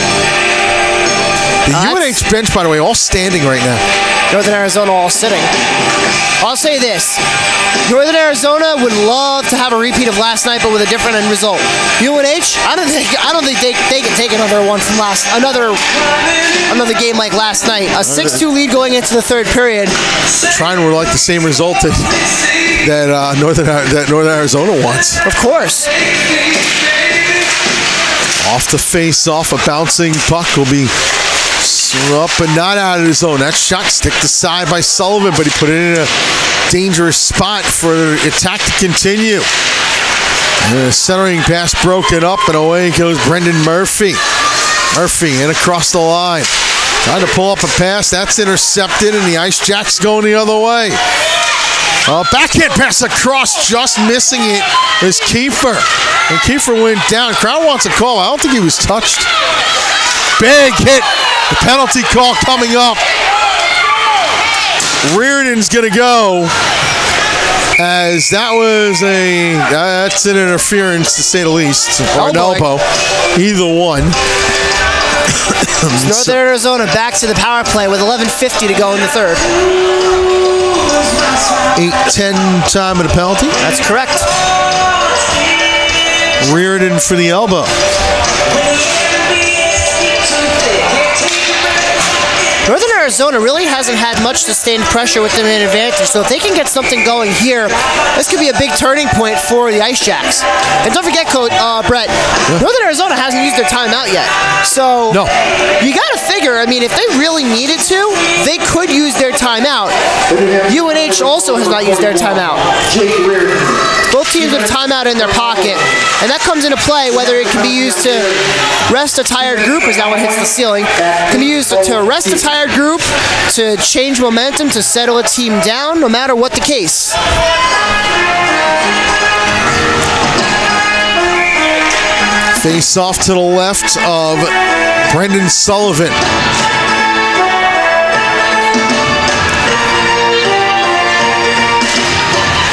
The UNH bench, by the way, all standing right now. Northern Arizona all sitting. I'll say this. Northern Arizona would love to have a repeat of last night, but with a different end result. UNH, I don't think they can take another one from another game like last night. A 6-2 lead going into the third period. Trying to like the same result that Northern Arizona wants. Of course. Off the face-off, a bouncing puck will be up and not out of the zone. That shot stick to side by Sullivan, but he put it in a dangerous spot for the attack to continue. And the centering pass broken up, and away goes Brendan Murphy. Murphy in across the line. Trying to pull up a pass. That's intercepted, and the Ice Jacks going the other way. Backhand pass across, just missing it is Kiefer. And Kiefer went down. Crowd wants a call. I don't think he was touched. Big hit. The penalty call coming up. Reardon's going to go, as that's an interference to say the least, or an elbow. Either one. Northern Arizona back to the power play with 11:50 to go in the third. 8:10 time of the penalty. That's correct. Reardon for the elbow. Northern Arizona really hasn't had much sustained pressure with them in advantage, so if they can get something going here, this could be a big turning point for the Ice Jacks. And don't forget, Coach Brett, Northern Arizona hasn't used their timeout yet. So you got to figure, I mean, if they really needed to, they could use their timeout. UNH also has not used their timeout. Both teams have timeout in their pocket, and that comes into play whether it can be used to rest a tired group, as that one hits the ceiling. It can be used to rest a tired group, to change momentum, to settle a team down, no matter what the case. Face off to the left of Brendan Sullivan.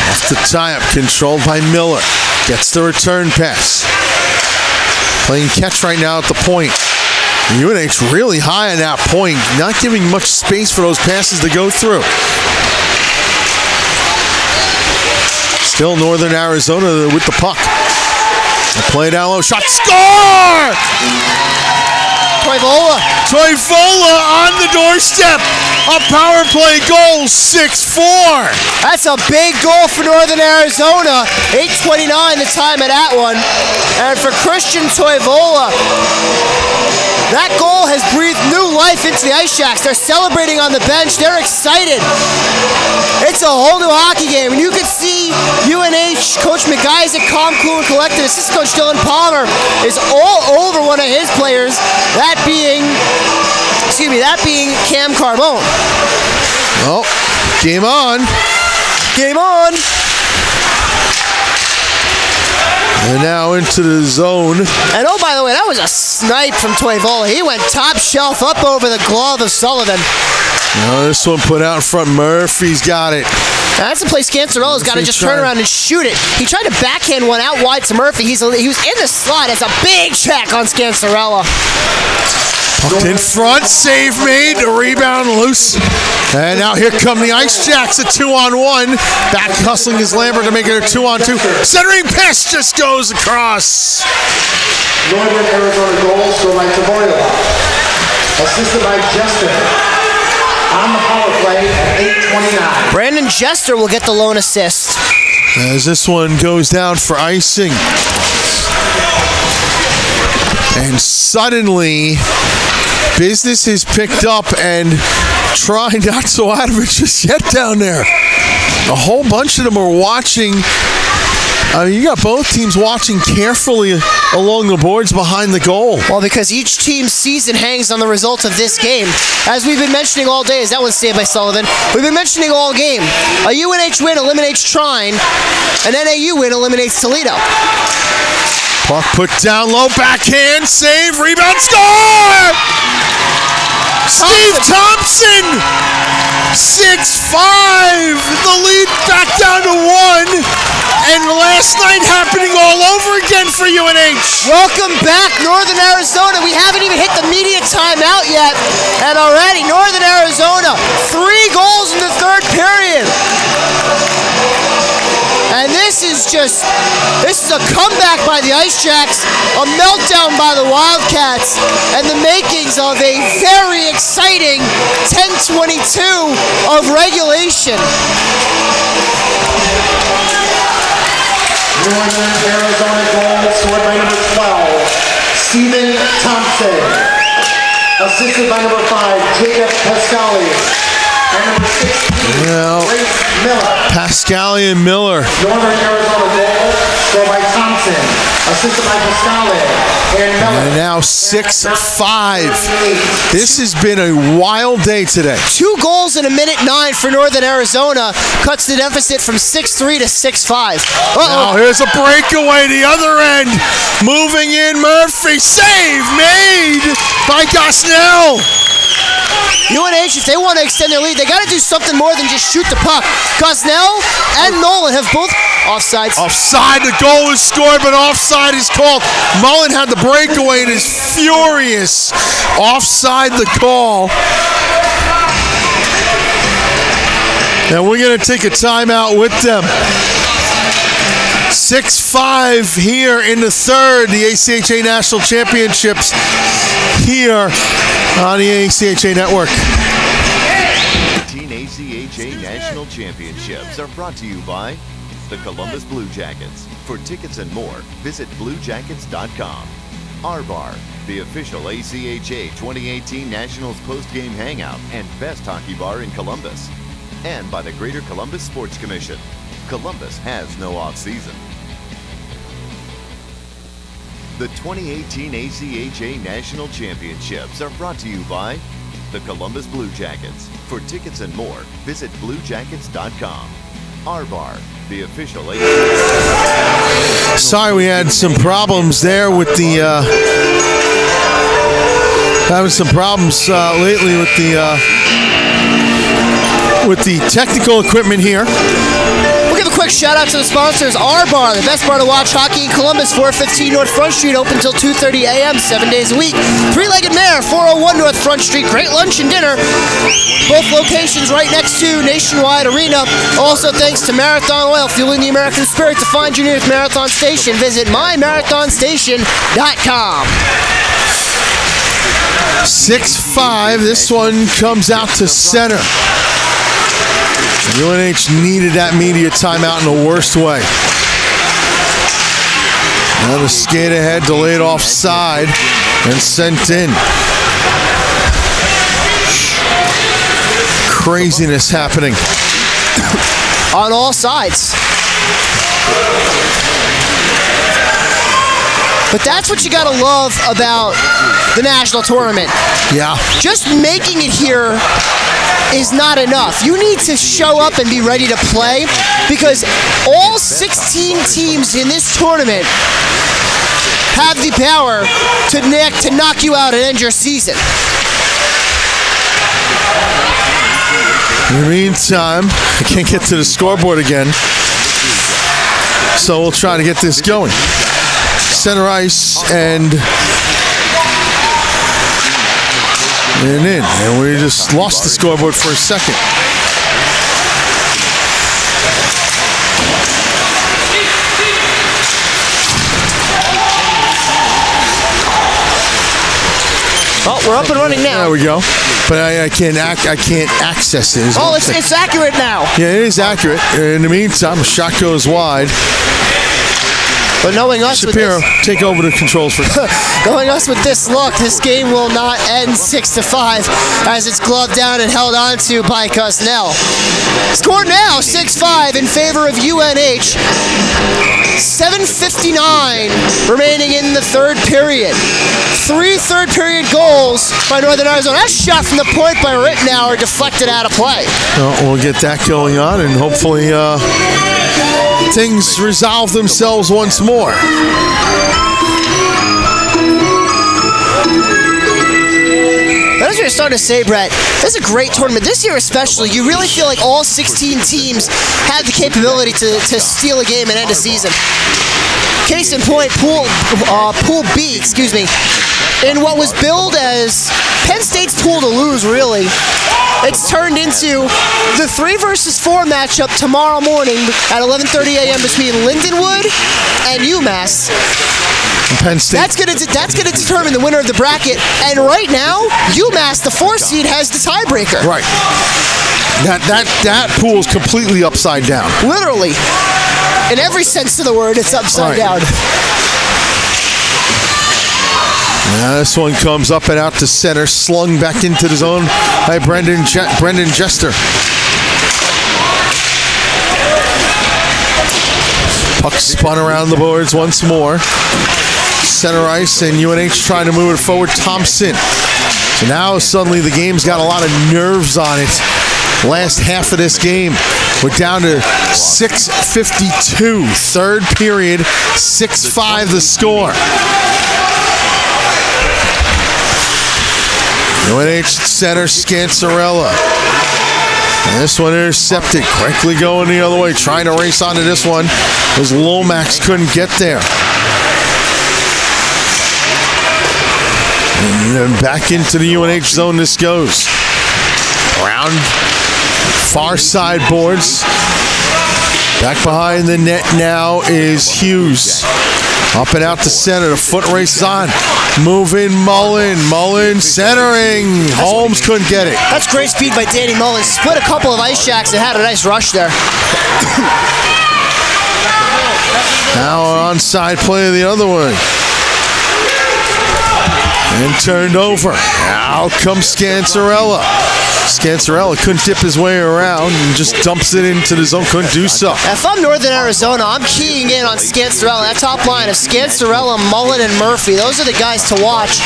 Off the tie-up, controlled by Miller. Gets the return pass. Playing catch right now at the point. UNH really high on that point, not giving much space for those passes to go through. Still Northern Arizona with the puck. A play down low, shot, score! Toivola on the doorstep. A power play goal, 6-4. That's a big goal for Northern Arizona. 8:29 the time of that one. And for Christian Toivola, that goal has breathed new life into the Ice Jacks. They're celebrating on the bench. They're excited. It's a whole new hockey game. And you can see UNH Coach McIsaac, calm, cool, and collected. Assistant Coach Dylan Palmer is all over one of his players. That being Cam Carbone. Oh, game on. Game on. And now into the zone. And oh, by the way, that was a snipe from Toivola. He went top shelf up over the glove of Sullivan. Now this one put out in front. Murphy's got it. Now that's the play Scancerella's got to just turn around and shoot it. He tried to backhand one out wide to Murphy. He was in the slot. It's a big check on Scancerella. Pucked in front, save made, the rebound loose. And now here come the Ice Jacks, a 2-on-1. Back hustling is Lambert to make it a 2-on-2. Centering pass just goes across. Northern Arizona goal scored by Taborila. Assisted by Jester. On the power play at 8:29. Brandon Jester will get the lone assist. As this one goes down for icing. And suddenly, business is picked up and try not so out of it just yet down there. A whole bunch of them are watching. You got both teams watching carefully along the boards behind the goal. Well, because each team's season hangs on the result of this game. As we've been mentioning all day, as that one's saved by Sullivan, we've been mentioning all game. A UNH win eliminates Trine, an NAU win eliminates Toledo. Puck put down low, backhand, save, rebound, score! Steve Thompson! 6-5! The lead back down to 1. And last night happening all over again for UNH. Welcome back, Northern Arizona. We haven't even hit the media timeout yet. And already, Northern Arizona, 3 goals in the third period. And this is a comeback by the Ice Jacks, a meltdown by the Wildcats, and the makings of a very exciting 10:22 of regulation. Northern Arizona goal scored by number 12, Stephen Thompson. Assisted by number 5, Jacob Pascali. And number 16, Grace Miller. Pascali and Miller. Northern Arizona goal scored by Thompson. Assisted by Pascali and Miller. And now 6-5. This has been a wild day today. 2 goals in a minute 9 for Northern Arizona cuts the deficit from 6-3 to 6-5. Now here's a breakaway the other end. Moving in, Murphy. Save made by Gosnell. UNH, if they want to extend their lead, they got to do something more than just shoot the puck. Gosnell and Nolan have both offsides. Offside, the goal is scored, but offside is called. Mullen had the breakaway and is furious. Offside the call. And we're going to take a timeout with them. 6-5 here in the third, the ACHA National Championships here on the ACHA Network. 18 ACHA National Championships are brought to you by the Columbus Blue Jackets. For tickets and more, visit bluejackets.com. R-Bar, the official ACHA 2018 Nationals post-game hangout and best hockey bar in Columbus. And by the Greater Columbus Sports Commission. Columbus has no off-season. The 2018 ACHA National Championships are brought to you by the Columbus Blue Jackets. For tickets and more, visit bluejackets.com. R-Bar, the official ACHA... Sorry, we had some problems there with the... having some problems lately with the technical equipment here. We'll give a quick shout out to the sponsors. R-Bar, the best bar to watch hockey in Columbus, 415 North Front Street, open until 2:30 a.m., 7 days a week. Three-Legged Mare, 401 North Front Street, great lunch and dinner. Both locations right next to Nationwide Arena. Also thanks to Marathon Oil, fueling the American spirit. To find your nearest marathon station, visit mymarathonstation.com. 6-5, this one comes out to center. UNH needed that media timeout in the worst way. Now the skate ahead, delayed offside, and sent in. Craziness happening. On all sides. But that's what you gotta love about the national tournament. Yeah. Just making it here is not enough. You need to show up and be ready to play, because all 16 teams in this tournament have the power to knock you out and end your season. In the meantime, I can't get to the scoreboard again, so we'll try to get this going. Center ice and in. And we just lost the scoreboard for a second. Oh, we're up and running now. There we go. But I can't access it. Oh, it's accurate now. Yeah, it is accurate. In the meantime, a shot goes wide. But knowing us Shapiro, with this, take over the controls for knowing us with this look, this game will not end 6-5 as it's gloved down and held onto by Cusnell. Score now 6-5 in favor of UNH. 7:59 remaining in the third period. 3 third-period goals by Northern Arizona. That shot from the point by Rittenauer deflected out of play. Well, we'll get that going on, and hopefully things resolve themselves once more. As we were starting to say, Brett, this is a great tournament. This year especially, you really feel like all 16 teams have the capability to steal a game and end a season. Case in point, Pool B, in what was billed as Penn State's pool to lose, really. It's turned into the 3 versus 4 matchup tomorrow morning at 11:30 a.m. between Lindenwood and UMass. Penn State. That's gonna determine the winner of the bracket. And right now, UMass, the 4 seed, has the tiebreaker. Right. That pool is completely upside down. Literally, in every sense of the word, it's upside down. Now this one comes up and out to center, slung back into the zone by Brendan Jester. Puck spun around the boards once more. Center ice, and UNH trying to move it forward. Thompson. So now suddenly the game's got a lot of nerves on it. Last half of this game, we're down to 6:52. Third period, 6-5 the score. UNH center, Scancerella. And this one intercepted, quickly going the other way, trying to race onto this one as Lomax couldn't get there. And then back into the UNH zone this goes. Around far side boards. Back behind the net now is Hughes. Up and out to center. The foot race is on. Moving Mullen. Mullen centering. Holmes couldn't get it. That's great speed by Danny Mullen. Split a couple of ice jacks and had a nice rush there. Now onside play the other way. And turned over. Now comes Scancerella. Scancerella couldn't dip his way around and just dumps it into the zone. Couldn't do so. If I'm Northern Arizona, I'm keying in on Scancerella. That top line of Scancerella, Mullen, and Murphy. Those are the guys to watch.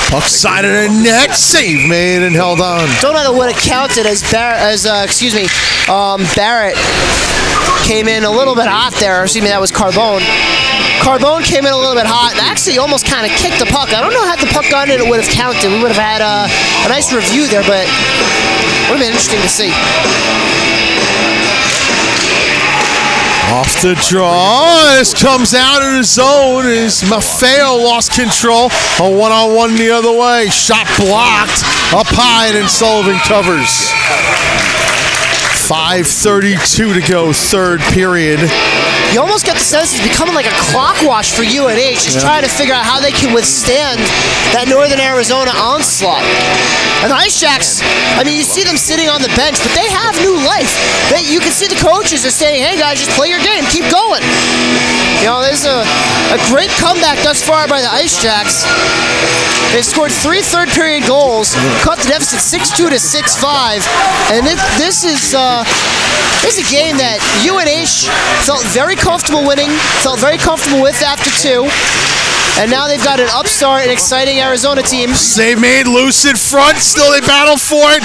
Puck side of the net. Save made and held on. Don't know what it counted as Barrett came in a little bit hot there. Excuse me, that was Carbone. Carbone came in a little bit hot and actually almost kind of kicked the puck. I don't know how the puck gone in, it would have counted. We would have had a nice review there, but it would have been interesting to see. Off the draw. This comes out of the zone as Maffeo lost control. A one-on-one the other way. Shot blocked. Up high and Sullivan covers. 5:32 to go, third period. You almost get the sense it's becoming like a clock watch for UNH, just trying to figure out how they can withstand that Northern Arizona onslaught. And the Ice Jacks, I mean, you see them sitting on the bench, but they have new life. You can see the coaches are saying, hey guys, just play your game, keep going. You know, there's a great comeback thus far by the Ice Jacks. They've scored 3 third-period goals, cut the deficit 6-2 to 6-5, and this is a game that UNH felt very comfortable winning, felt very comfortable with after 2. And now they've got an upstart and exciting Arizona team. Save made, loose in front. Still they battle for it.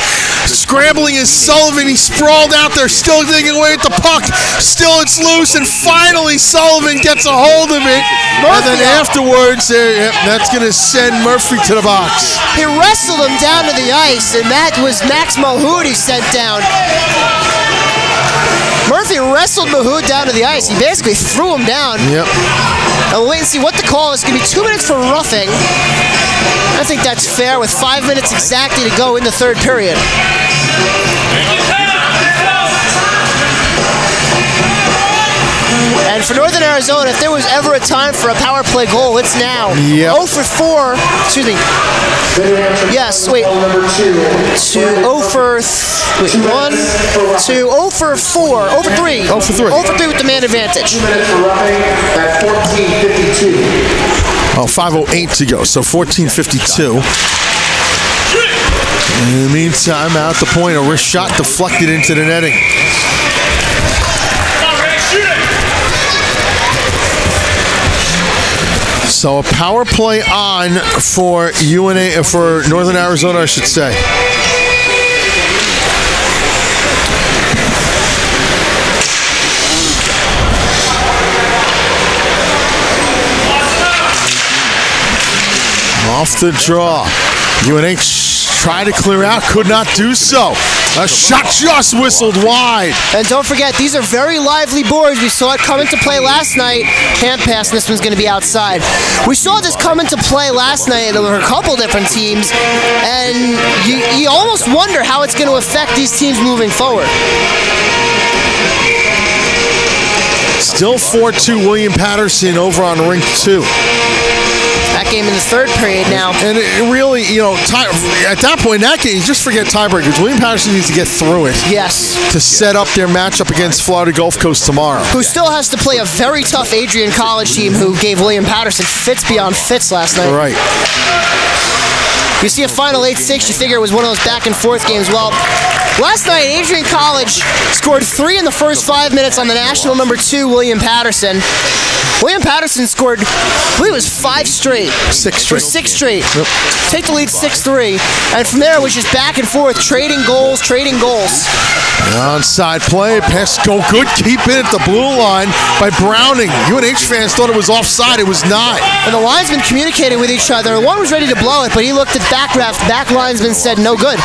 Scrambling is Sullivan. He sprawled out there, still digging away at the puck. Still it's loose, and finally Sullivan gets a hold of it. And then afterwards, that's going to send Murphy to the box. He wrestled him down to the ice, and that was Max Mahood he sent down. Murphy wrestled Mahood down to the ice. He basically threw him down. Yep. And we'll wait and see what the call is. It's going to be 2 minutes for roughing. I think that's fair with 5 minutes exactly to go in the third period. And for Northern Arizona, if there was ever a time for a power play goal, it's now. Yep. 0 for 4. Excuse me. Yes, wait. 0 for 1, 2, 0 for 4, 0 for 3. 0 for 3. 0 for 3 with the man advantage. 2 minutes for roughing at 14:52. Oh, 5:08 to go, so 14:52. In the meantime, out the point, a wrist shot deflected into the netting. So a power play on for UNA, for Northern Arizona, I should say. Off the draw. UNH tried to clear out, could not do so. A shot just whistled wide. And don't forget, these are very lively boards. We saw it come into play last night. Hand pass, and this one's going to be outside. We saw this come into play last night. There were a couple different teams, and you almost wonder how it's going to affect these teams moving forward. Still 4-2 William Paterson over on rink 2. That game in the third period now. And it really, at that point in that game, you just forget tiebreakers. William Paterson needs to get through it. Yes. To set up their matchup against Florida Gulf Coast tomorrow. Who still has to play a very tough Adrian College team who gave William Paterson fits beyond fits last night. Right. You see a final 8-6, you figure it was one of those back and forth games. Well, last night, Adrian College scored 3 in the first 5 minutes on the national number 2, William Paterson. William Paterson scored, I believe it was 5 straight. 6 straight. 6 straight. Yep. Take the lead 6-3. And from there, it was just back and forth, trading goals. Onside play, pass go good, keep it at the blue line by Browning. UNH fans thought it was offside, it was not. And the linesmen communicated with each other. One was ready to blow it, but he looked at back ref. Back linesman said no good.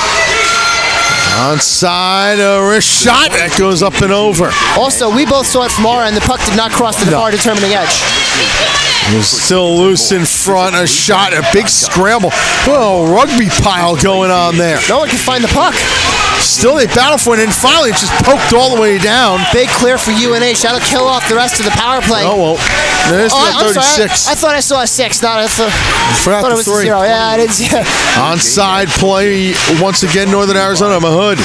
Onside, a wrist shot that goes up and over. Also, we both saw it from our end. The puck did not cross the far determining edge. It was still loose in front. A shot, a big scramble. Oh, rugby pile going on there. No one can find the puck. Still they battle for it, and finally it just poked all the way down. Big clear for UNH. That'll kill off the rest of the power play. Oh, well. There's I'm 36. sorry. I thought I saw a 6. I thought it was 3. a 0. Yeah, I didn't see it. Onside play once again, Northern Arizona. Mahood.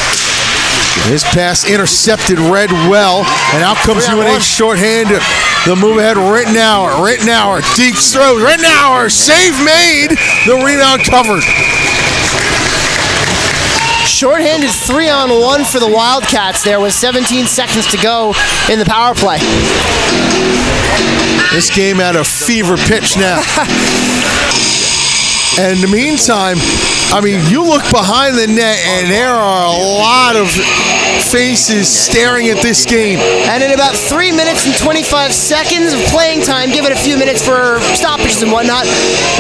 His pass intercepted, read well, and out comes UNH shorthanded. The move ahead, Rittenauer, Deeks throws, Rittenauer, save made, the rebound covered. Shorthanded 3-on-1 for the Wildcats there with 17 seconds to go in the power play. This game at a fever pitch now. And in the meantime, you look behind the net and there are a lot of faces staring at this game. And in about 3 minutes and 25 seconds of playing time, give it a few minutes for stoppages and whatnot,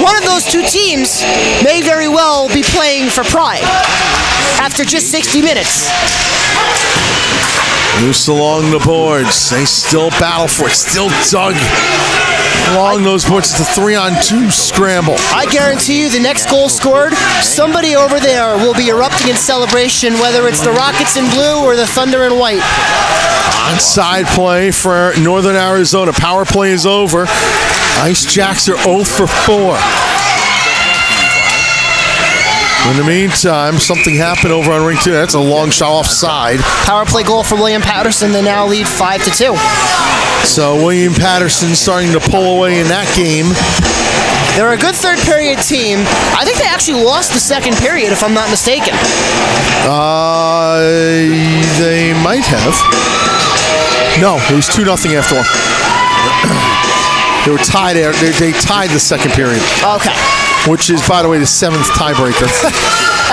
one of those two teams may very well be playing for pride after just 60 minutes. Loose along the boards. They still battle for it. Still dug along those boards. It's a 3-on-2 scramble. I guarantee you the next goal scored, somebody over there will be erupting in celebration, whether it's the Rockets in blue or the Thunder in white. Onside play for Northern Arizona. Power play is over. Ice Jacks are 0 for 4. In the meantime, something happened over on ring 2. That's a long shot offside. Power play goal for William Paterson. They now lead 5-2. So William Paterson starting to pull away in that game. They're a good third period team. I think they actually lost the second period, if I'm not mistaken. They might have. No, it was 2-0 after one. They were tied. They tied the second period. Okay. Which is, by the way, the 7th tiebreaker.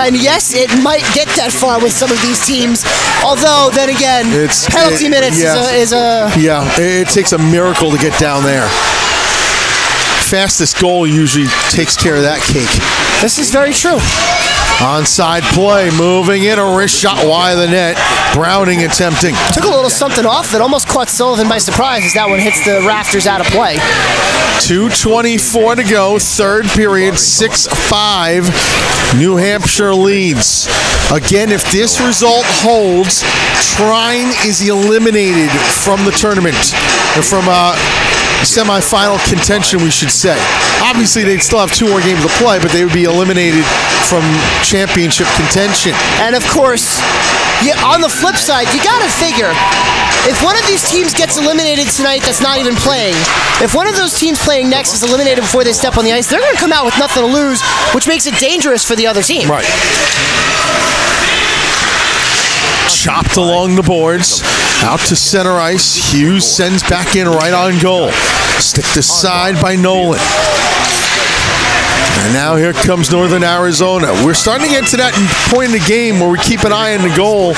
And yes, it might get that far with some of these teams. Although, then again, penalty minutes is a... Yeah, it takes a miracle to get down there. Fastest goal usually takes care of that cake. This is very true. Onside play, moving in, a wrist shot wide of the net. Browning attempting. Took a little something off that almost caught Sullivan by surprise as that one hits the rafters out of play. 2:24 to go, third period, 6-5. New Hampshire leads. Again, if this result holds, Trine is eliminated from the tournament. Or from semifinal contention, we should say. Obviously, they'd still have 2 more games to play, but they would be eliminated from championship contention. And of course, on the flip side, you got to figure, if one of these teams gets eliminated tonight that's not even playing, if one of those teams playing next is eliminated before they step on the ice, they're going to come out with nothing to lose, which makes it dangerous for the other team. Right. Chopped along the boards, out to center ice. Hughes sends back in right on goal. Sticked aside by Nolan. And now here comes Northern Arizona. We're starting to get to that point in the game where we keep an eye on the goal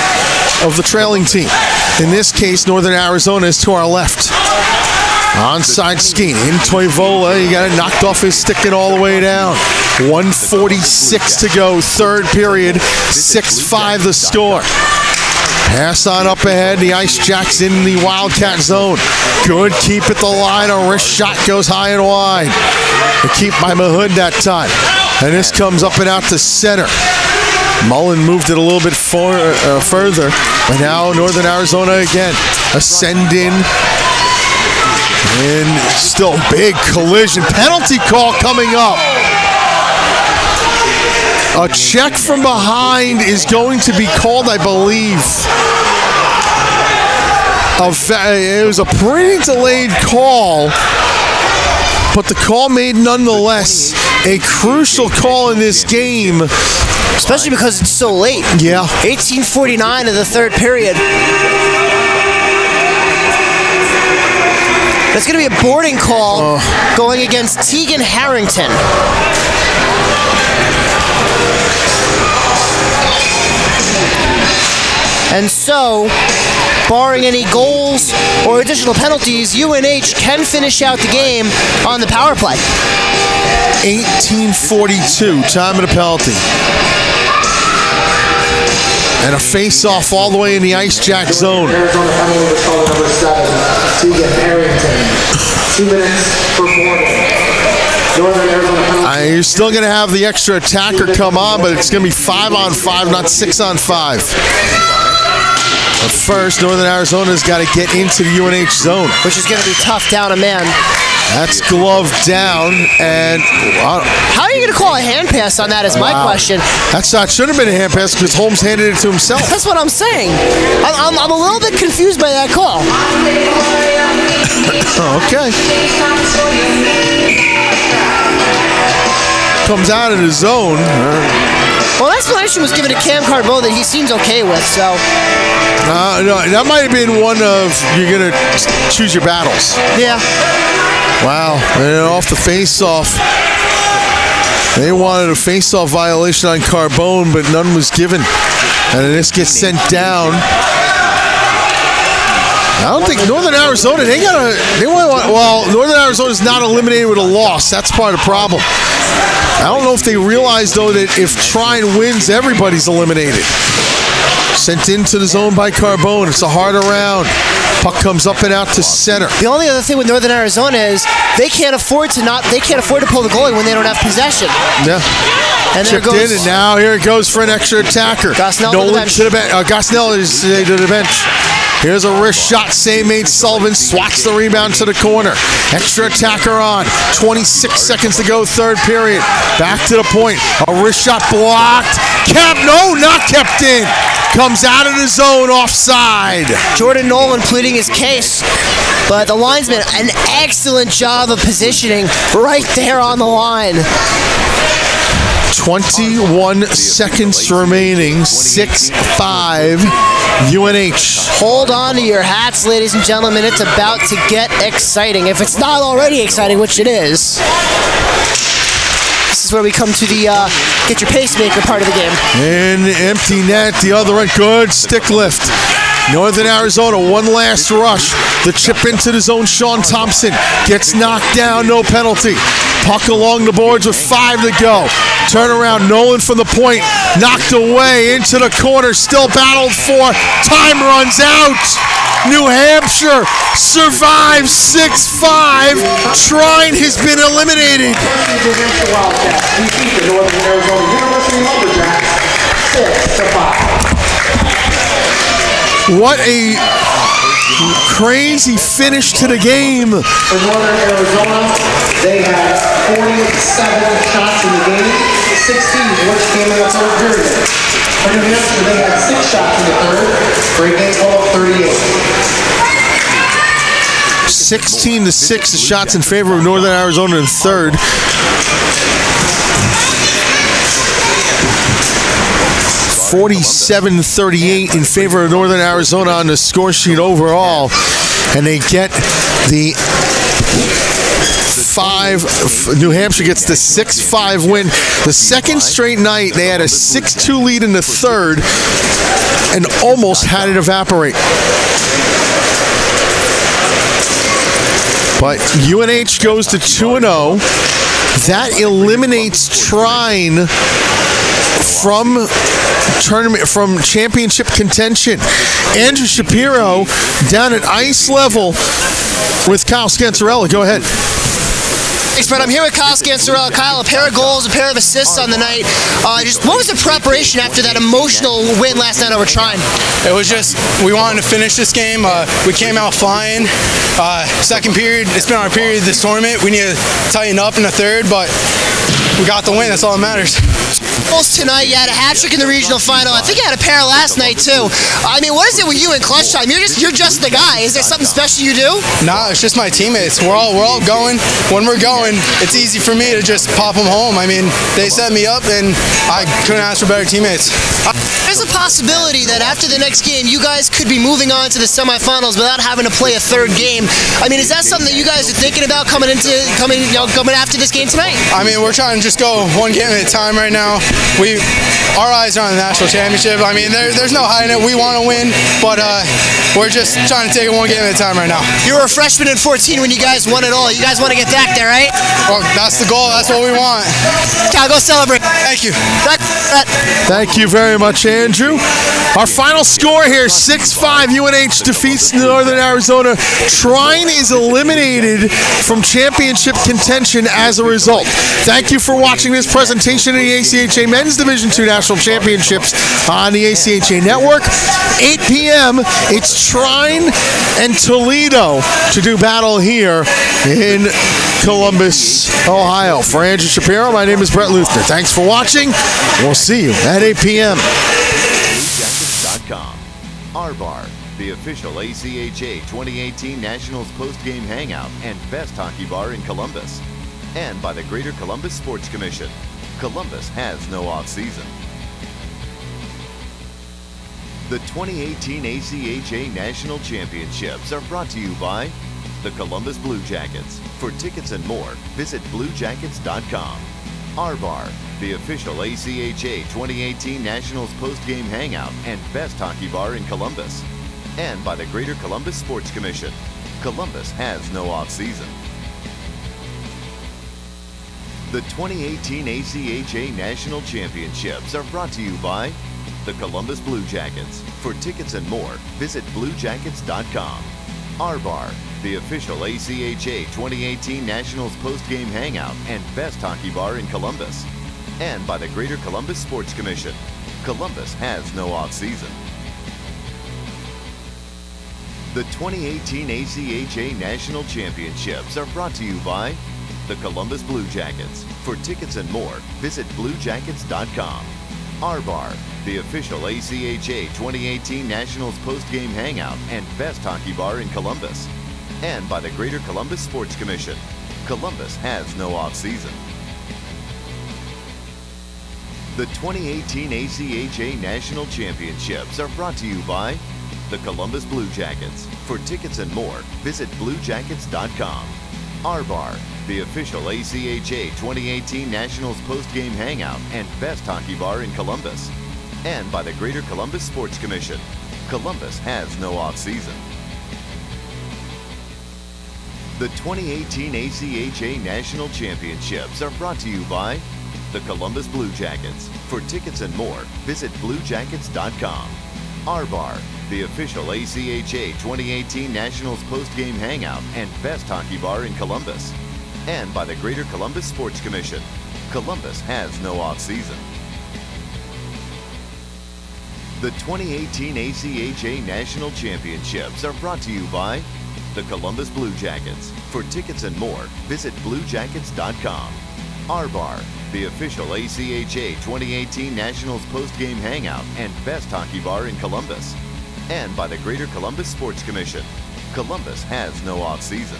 of the trailing team. In this case, Northern Arizona is to our left. Onside ski in Toivola. He got it knocked off his stick and all the way down. 1:46 to go, third period. 6-5 the score. Pass on up ahead. The Ice Jacks in the Wildcat zone. Good keep at the line. A wrist shot goes high and wide. The keep by Mahood that time. And this comes up and out to center. Mullen moved it a little bit further. But now Northern Arizona again. A send in. And still big collision. Penalty call coming up. A check from behind is going to be called, I believe. It was a pretty delayed call, but the call made nonetheless a crucial call in this game. Especially because it's so late. Yeah. 18:49 of the third period. That's going to be a boarding call going against Tegan Harrington. And so, barring any goals or additional penalties, UNH can finish out the game on the power play. 18:42, time of the penalty. And a face-off all the way in the Ice Jack zone. Arizona penalty was called number 7, Tegan Harrington. 2 minutes for boarding. Northern Arizona penalty. You're still going to have the extra attacker come on, but it's going to be 5-on-5, not 6-on-5. But first, Northern Arizona's got to get into the UNH zone. Which is going to be tough down a man. That's glove down, and how are you going to call a hand pass on that is my question. That should have been a hand pass because Holmes handed it to himself. That's what I'm saying. I'm a little bit confused by that call. Okay. Comes out of the zone. Well, explanation was given to Cam Carbo that he seems okay with, so. No, that might have been one of you're going to choose your battles. Yeah. Wow, and off the face-off. They wanted a face-off violation on Carbone, but none was given. And this gets sent down. I don't think Northern Arizona, Northern Arizona's not eliminated with a loss. That's part of the problem. I don't know if they realize, though, that if Trine wins, everybody's eliminated. Sent into the zone by Carbone. It's a harder round. Puck comes up and out to center. The only other thing with Northern Arizona is they can't afford to pull the goalie when they don't have possession. Yeah. And chipped in, and now here it goes for an extra attacker. Gosnell to the bench. Gosnell is to the bench. Here's a wrist shot. Save made. Sullivan swats the rebound to the corner. Extra attacker on. 26 seconds to go, third period. Back to the point. A wrist shot blocked. Not kept in. comes out of the zone offside. Jordan Nolan pleading his case, but the linesman, an excellent job of positioning right there on the line. 21 seconds remaining, 6-5 UNH. Hold on to your hats, ladies and gentlemen. It's about to get exciting. If it's not already exciting, which it is. This is where we come to the get your pacemaker part of the game. And empty net, the other end, good stick lift. Northern Arizona, one last rush. The chip into the zone, Sean Thompson gets knocked down, no penalty. Puck along the boards with 5 to go. Turnaround, Nolan from the point, knocked away into the corner, still battled for. Time runs out. New Hampshire survives 6-5. Trine has been eliminated. What a crazy finish to the game. For Northern Arizona, they had 47 shots in the game, 16 which came in the third period. For New Hampshire, they had 6 shots in the third, for a game total of 38. 16-6 shots in favor of Northern Arizona in third. 47-38 in favor of Northern Arizona on the score sheet overall, and they get the New Hampshire gets the 6-5 win. The second straight night, they had a 6-2 lead in the third and almost had it evaporate. But UNH goes to 2-0. That eliminates Trine from championship contention. Andrew Shapiro down at ice level with Kyle Scancerella. Go ahead. Thanks, Brett. I'm here with Kyle Scancerella. Kyle, a pair of goals, a pair of assists on the night. What was the preparation after that emotional win last night over Trine? It was just, we wanted to finish this game. We came out flying. Second period, it's been our period this tournament. We need to tighten up in the third, but we got the win. That's all that matters. Goals tonight, you had a hat trick in the regional final. I think you had a pair last night too. I mean, what is it with you in clutch time? You're just the guy. Is there something special you do? Nah, it's just my teammates. We're all going. When we're going, it's easy for me to just pop them home. I mean, they set me up, and I couldn't ask for better teammates. There's a possibility that after the next game, you guys could be moving on to the semifinals without having to play a third game. I mean, is that something that you guys are thinking about coming after this game tonight? I mean, we're trying to just go one game at a time right now. Our eyes are on the national championship. I mean, there's no hiding it. We want to win, but we're just trying to take it one game at a time right now. You were a freshman in 14 when you guys won it all. You guys want to get back there, right? Well, that's the goal. That's what we want. Cal, go celebrate. Thank you. Thank you very much, Andrew. Our final score here, 6-5. UNH defeats Northern Arizona. Trine is eliminated from championship contention as a result. Thank you for watching this presentation of the ACHA Men's Division II National Championships on the ACHA Network. 8 p.m., it's Trine and Toledo to do battle here in Columbus, Ohio. For Andrew Shapiro, my name is Brett Luthner. Thanks for watching. We'll see you at 8 p.m. BlueJackets.com. Our Bar, the official ACHA 2018 Nationals post-game hangout and best hockey bar in Columbus. And by the Greater Columbus Sports Commission. Columbus has no off-season. The 2018 ACHA National Championships are brought to you by the Columbus Blue Jackets. For tickets and more, visit BlueJackets.com. Our Bar, the official ACHA 2018 Nationals post-game hangout and best hockey bar in Columbus. And by the Greater Columbus Sports Commission. Columbus has no off-season. The 2018 ACHA National Championships are brought to you by the Columbus Blue Jackets. For tickets and more, visit BlueJackets.com. Our Bar, the official ACHA 2018 Nationals post-game hangout and best hockey bar in Columbus. And by the Greater Columbus Sports Commission. Columbus has no off-season. The 2018 ACHA National Championships are brought to you by the Columbus Blue Jackets. For tickets and more, visit BlueJackets.com. Our Bar, the official ACHA 2018 Nationals post-game hangout and best hockey bar in Columbus. And by the Greater Columbus Sports Commission. Columbus has no off-season. The 2018 ACHA National Championships are brought to you by the Columbus Blue Jackets. For tickets and more, visit bluejackets.com. Our Bar, the official ACHA 2018 Nationals post-game hangout and best hockey bar in Columbus. And by the Greater Columbus Sports Commission. Columbus has no off-season. The 2018 ACHA National Championships are brought to you by the Columbus Blue Jackets. For tickets and more, visit bluejackets.com. Our Bar, the official ACHA 2018 Nationals post-game hangout and best hockey bar in Columbus. And by the Greater Columbus Sports Commission. Columbus has no off-season. The 2018 ACHA National Championships are brought to you by the Columbus Blue Jackets. For tickets and more, visit bluejackets.com. Our Bar, the official ACHA 2018 Nationals post-game hangout and best hockey bar in Columbus. And by the Greater Columbus Sports Commission. Columbus has no off-season.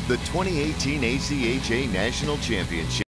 The 2018 ACHA National Championship